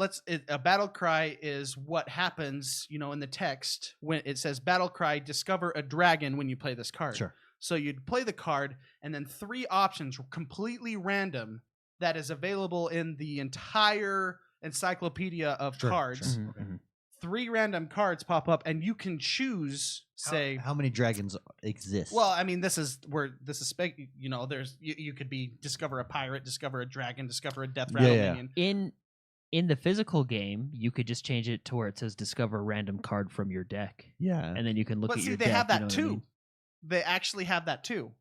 A battle cry is what happens, in the text when it says battle cry. Discover a dragon when you play this card. Sure. So you'd play the card, and then 3 options, completely random, that is available in the entire encyclopedia of Sure, cards. sure. Mhm, mhm. 3 random cards pop up, and you can choose. Say, how many dragons exist? well, I mean, this is there's you could be discover a pirate, discover a dragon, discover a death rattle Yeah. minion. In the physical game, you could just change it to where it says discover a random card from your deck, yeah, and then you can look But at see, your they deck. have you that know what I too. mean? They actually have that too.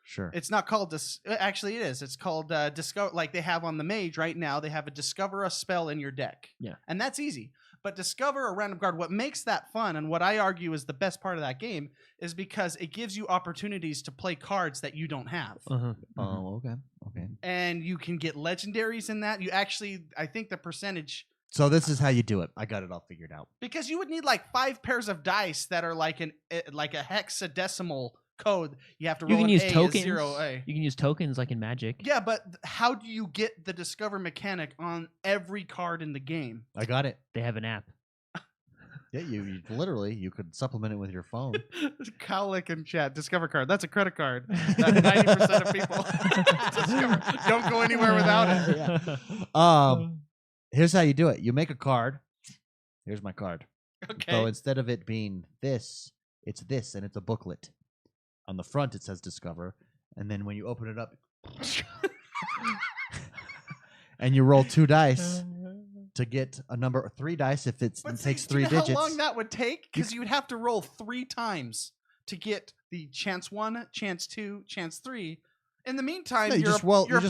sure. It's not called actually it is. It's called discover. Like they have on the mage right now. They have a discover a spell in your deck. Yeah. And that's easy. But discover a random card. What makes that fun, and what I argue is the best part of that game, is because it gives you opportunities to play cards that you don't have. Uh-huh. Oh, okay. And you can get legendaries in that. You actually, I think the percentage, So this is how you do it. I got it all figured out. because you would need like 5 pairs of dice that are like a hexadecimal code. You have to roll You can an use A, a tokens. 0A. You can use tokens like in Magic. Yeah, but how do you get the discover mechanic on every card in the game? I got it. They have an app. Yeah, you literally you could supplement it with your phone. Cowlick in chat, discover card. That's a credit card. That 90% of people discover. Don't go anywhere without it. Yeah. Here's how you do it. You make a card. Here's my card. Okay. So instead of it being this, it's this, and it's a booklet. On the front, it says discover, and then when you open it up, and you roll 2 dice to get a number, or 3 dice if it takes 3 do you know digits. how long that would take? Because you would have to roll 3 times to get the chance 1, chance 2, chance 3. In the meantime, No, you your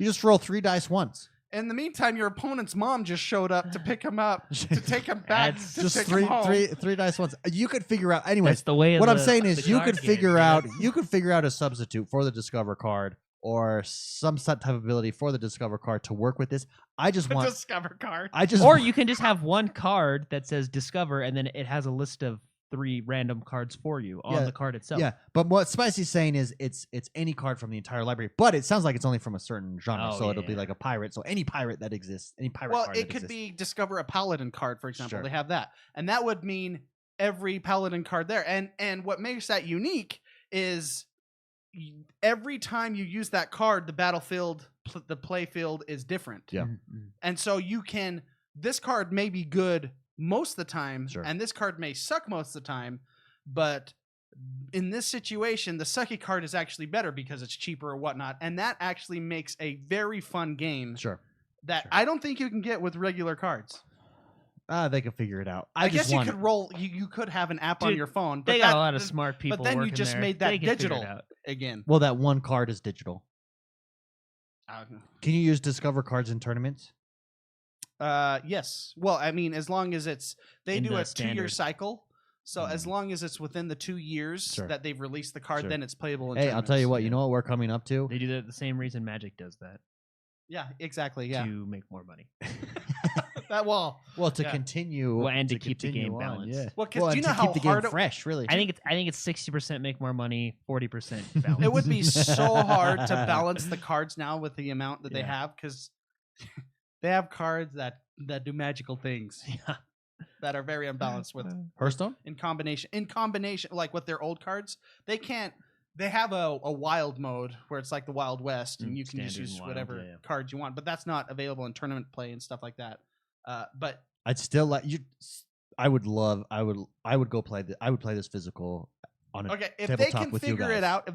just roll 3 dice once. In the meantime, your opponent's mom just showed up to pick him up, to take him back, That's to Just take three, him home. three dice once. You could figure out. Anyways, That's the way. Of what I'm the- saying the is, you card could game, figure yeah. out. You could figure out a substitute for the discover card, or some type of ability for the discover card to work with this. I just want. Discover card. I just. Or you can just have one card that says discover, and then it has a list of 3 random cards for you on the card itself. Yeah, but what Spicy's saying is it's any card from the entire library, but it sounds like it's only from a certain genre, so it'll be like a pirate. So any pirate that exists, any pirate card. Well, it could be discover a paladin card, for example. Sure. They have that, and that would mean every paladin card there. And what makes that unique is every time you use that card, the battlefield, the play field is different. Yeah, and so you can. This card may be good most of the time, Sure. and this card may suck most of the time, but in this situation, the sucky card is actually better because it's cheaper or whatnot, and that actually makes a very fun game. Sure. That Sure. I don't think you can get with regular cards. They can figure it out. I guess you could roll. You could have an app on your phone. But They got a lot of smart people. But then you working just there. made that They can figure it digital out. again. Well, that one card is digital. Can you use Discover cards in tournaments? Yes. Well, I mean, as long as they In do the a 2-year standard. cycle. So as long as it's within the 2 years Sure. that they've released the card, Sure. then it's playable. In Hey, I'll tell you tournaments. what. You know what we're coming up to? They do that the same reason Magic does that. Yeah, exactly. Yeah. To make more money. That wall. Well, to Yeah. continue, Well, and to keep the continue game on, balanced. Yeah. Well, 'cause Well, do you and know to how keep the game hard it- fresh? Really, I think it's 60% make more money, 40% balance. It would be so hard to balance the cards now with the amount that they Yeah. have because they have cards that do magical things Yeah. that are very unbalanced with Hearthstone. in combination like with their old cards. They have a wild mode where it's like the Wild West and you can just standard use and wild, whatever yeah. cards you want, but that's not available in tournament play and stuff like that. But I'd still like you. I would go play. I would play this physical on a okay, if they tabletop can with you figure it guys. out,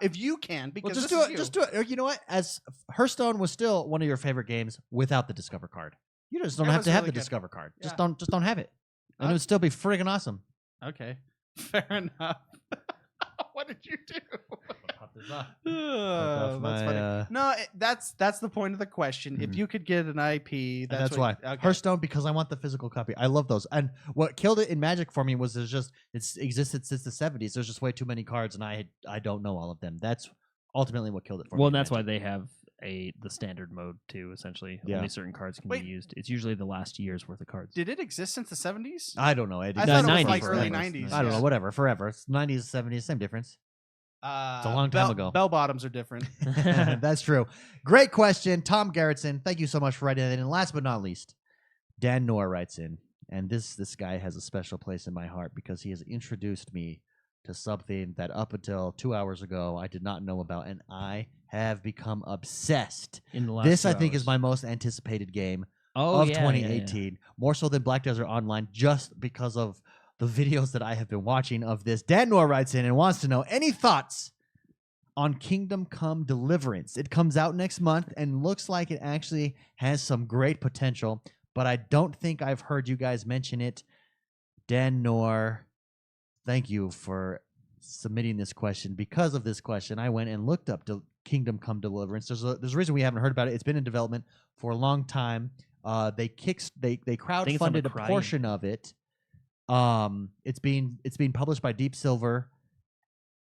if you can, because Well, just this do is it. you. Just do it. You know what? As Hearthstone was still one of your favorite games without the Discover card. You just don't It have was to have really the good. Discover card. Just Yeah. don't have it, and it would still be friggin' awesome. Okay, fair enough. What did you do? Off That's my, funny. No, that's the point of the question. If Mhm. you could get an IP, And that's why okay. Hearthstone, because I want the physical copy. I love those. And what killed it in Magic for me was it's existed since the 70s. There's just way too many cards, and I don't know all of them. That's ultimately what killed it for me. Well, in and that's why Magic. they have the standard mode too. Essentially, Yeah. only certain cards can Wait. be used. It's usually the last year's worth of cards. Did it exist since the 70s? I don't know. I No, thought it was 90s, like right? early 90s. 90s. I don't yeah. know. Whatever. Forever. It's 90s, 70s. Same difference. It's a long time ago. Bell bottoms are different. That's true. Great question, Tom Gerritsen. Thank you so much for writing that in. And last but not least, Dan Noor writes in, and this guy has a special place in my heart because he has introduced me to something that up until 2 hours ago I did not know about, and I have become obsessed. In the last This 2 I think is hours. my most anticipated game Oh, of yeah, 2018, more so than Black Desert Online, just because of the videos that I have been watching of this. Dan Noor writes in and wants to know any thoughts on Kingdom Come Deliverance. It comes out next month and looks like it actually has some great potential, but I don't think I've heard you guys mention it. Dan Noor, thank you for submitting this question. Because of this question, I went and looked up Kingdom Come Deliverance. There's a reason we haven't heard about it. It's been in development for a long time. They crowdfunded a Crying. portion of it. It's being published by Deep Silver.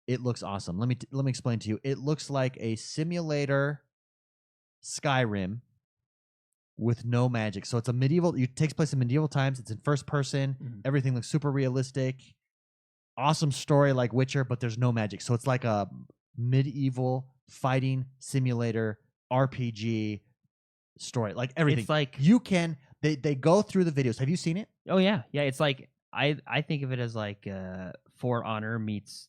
It looks awesome. Let me explain to you. It looks like a simulator Skyrim with no magic. So it's a medieval. It takes place in medieval times. It's in first person. Mhm. Everything looks super realistic. Awesome story like Witcher, but there's no magic. So it's like a medieval fighting simulator RPG story. Like everything. It's like You can. They go through the videos. Have you seen it? oh yeah. It's like I think of it as like For Honor meets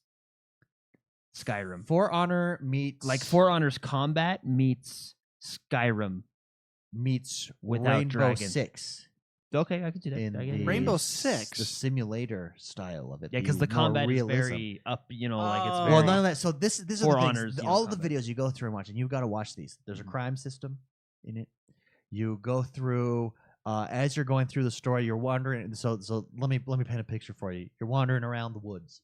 Skyrim. For Honor meets Like For Honor's combat meets Skyrim. meets Without Rainbow dragons. Six Okay, I could do that. in I get the it. Rainbow the Six? simulator style of it. Yeah, because the more combat realism. is very up. Like it's Oh. very. Well, none of that. So this is For the things. Honor's, All of the combat. videos you go through and watch, and you've got to watch these. There's a Mhm. crime system in it. You go through as you're going through the story. You're wandering. So let me paint a picture for you. You're wandering around the woods.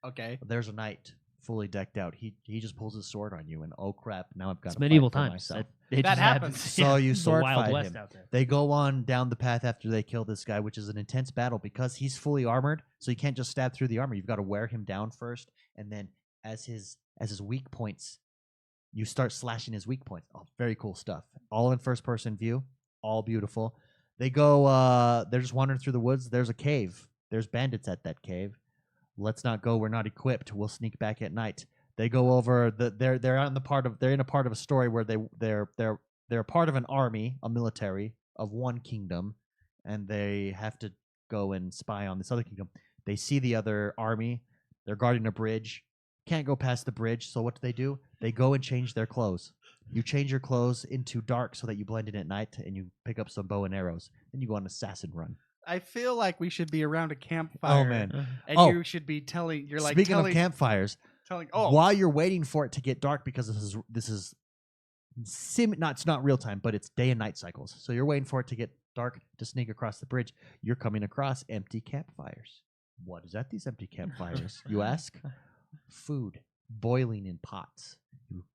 Okay. There's a knight fully decked out. He just pulls his sword on you, and oh crap! Now I've got It's to medieval fight for times. myself. It That just happens. So you It's the sword Wild fight West him. out there. They go on down the path after they kill this guy, which is an intense battle because he's fully armored. So you can't just stab through the armor. You've got to wear him down first, and then as his weak points, you start slashing his weak points. Oh, very cool stuff. All in first person view. All beautiful. They go. They're just wandering through the woods. There's a cave. There's bandits at that cave. Let's not go. We're not equipped. We'll sneak back at night. They go over they're in a part of a story where they're a part of an army, a military of one kingdom, and they have to go and spy on this other kingdom. They see the other army. They're guarding a bridge. Can't go past the bridge. So what do? They go and change their clothes. You change your clothes into dark so that you blend in at night, and you pick up some bow and arrows. Then you go on an assassin run. I feel like we should be around a campfire. Oh man! And you should be telling. You're like speaking of campfires. While you're waiting for it to get dark, because this is it's not real time, but it's day and night cycles. So you're waiting for it to get dark to sneak across the bridge. You're coming across empty campfires. What is at these empty campfires, you ask? Food boiling in pots.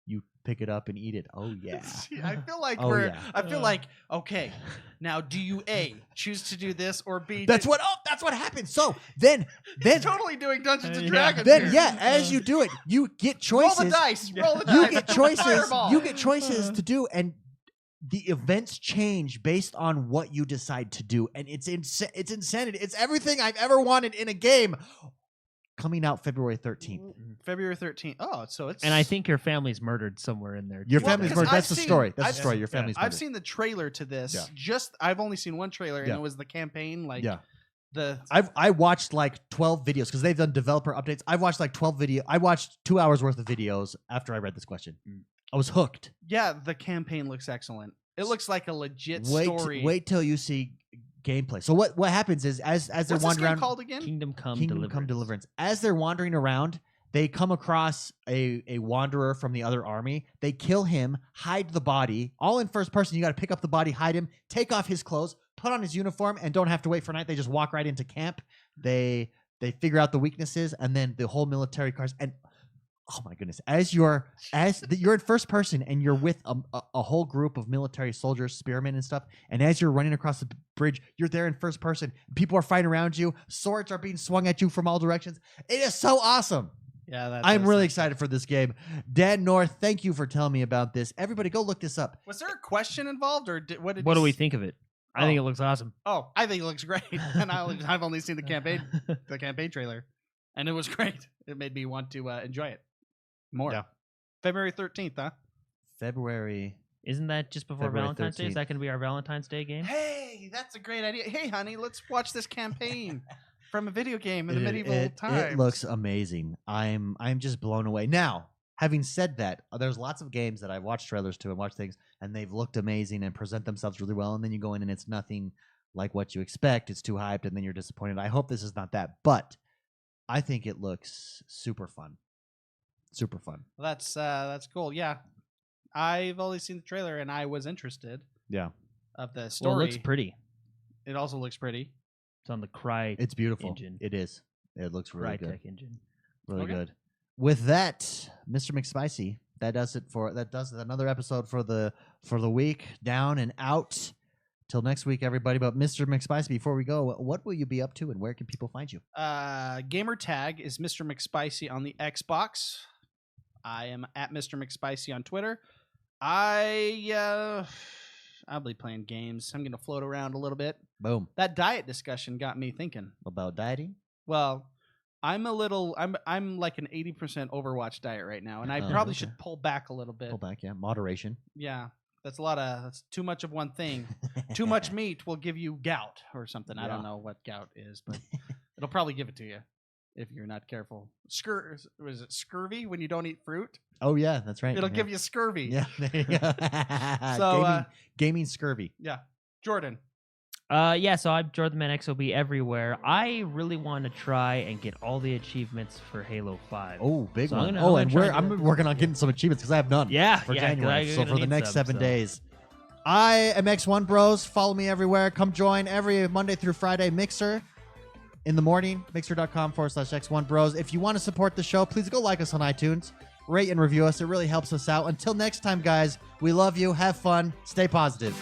You pick it up and eat it. Oh yeah. I feel like I feel like okay. Now, do you A, choose to do this, or B? That's what happens. So then totally doing Dungeons and Dragons. Then as you do it, you get choices. Roll the dice. Roll the dice. You get choices. Fireball. You get choices to do, and the events change based on what you decide to do, and it's insanity. It's everything I've ever wanted in a game. Coming out February 13th. February 13th. Oh, so it's... And I think your family's murdered somewhere in there. Your family's murdered. That's the story. That's the story. Your family's murdered. I've seen the trailer to this. Yeah. I've only seen one trailer, and it was the campaign. I watched like 12 videos because they've done developer updates. I've watched like 12 videos. I watched 2 hours worth of videos after I read this question. I was hooked. Yeah, the campaign looks excellent. It looks like a legit story. Wait till you see gameplay. So what happens is as they're wandering around, called again? Kingdom Come Deliverance. As they're wandering around, they come across a wanderer from the other army. They kill him, hide the body, all in first person. You got to pick up the body, hide him, take off his clothes, put on his uniform, and don't have to wait for night. They just walk right into camp. They figure out the weaknesses, and then the whole military cars. And oh my goodness! You're in first person, and you're with a whole group of military soldiers, spearmen, and stuff. And as you're running across the bridge, you're there in first person. People are fighting around you. Swords are being swung at you from all directions. It is so awesome. Yeah, I'm really excited for this game. Dan North, thank you for telling me about this. Everybody, go look this up. Was there a question involved, or what do we think of it? I think it looks awesome. Oh, I think it looks great, and I've only seen the campaign trailer, and it was great. It made me want to enjoy it more. Yeah. February 13th, huh? February. Isn't that just before February Valentine's 13th. Day? Is that going to be our Valentine's Day game? Hey, that's a great idea. Hey, honey, let's watch this campaign from a video game in the medieval times. It looks amazing. I'm just blown away. Now, having said that, there's lots of games that I've watched trailers to and watched things, and they've looked amazing and present themselves really well, and then you go in and it's nothing like what you expect. It's too hyped, and then you're disappointed. I hope this is not that, but I think it looks super fun. Super fun. Well, that's cool. Yeah, I've only seen the trailer and I was interested. Yeah. Of the story. Well, it looks pretty. It also looks pretty. It's on the Cry. It's beautiful. Engine. It is. It looks really good. Crytek engine. Really good. With that, Mr. McSpicy, that does another episode for the week. Down and out. Till next week, everybody. But Mr. McSpicy, before we go, what will you be up to and where can people find you? Gamer tag is Mr. McSpicy on the Xbox. I am at Mr. McSpicy on Twitter. I'll be playing games. I'm going to float around a little bit. Boom. That diet discussion got me thinking. About dieting? Well, I'm like an 80% Overwatch diet right now, and I probably should pull back a little bit. Pull back, yeah. Moderation. Yeah. That's too much of one thing. Too much meat will give you gout or something. Yeah. I don't know what gout is, but it'll probably give it to you if you're not careful. Was it scurvy when you don't eat fruit? Oh yeah, that's right. It'll give you scurvy. Yeah, there you go. So gaming scurvy. Yeah, Jordan. So I'm Jordan Man XOB everywhere. I really want to try and get all the achievements for Halo 5. Oh, big one. I'm working on getting some achievements because I have none. Yeah, for January. So for the next 7 days. I am XoneBros. Follow me everywhere. Come join every Monday through Friday Mixer in the morning. Mixer.com/XoneBros. If you want to support the show, please go like us on iTunes. Rate and review us. It really helps us out. Until next time, guys, we love you. Have fun. Stay positive.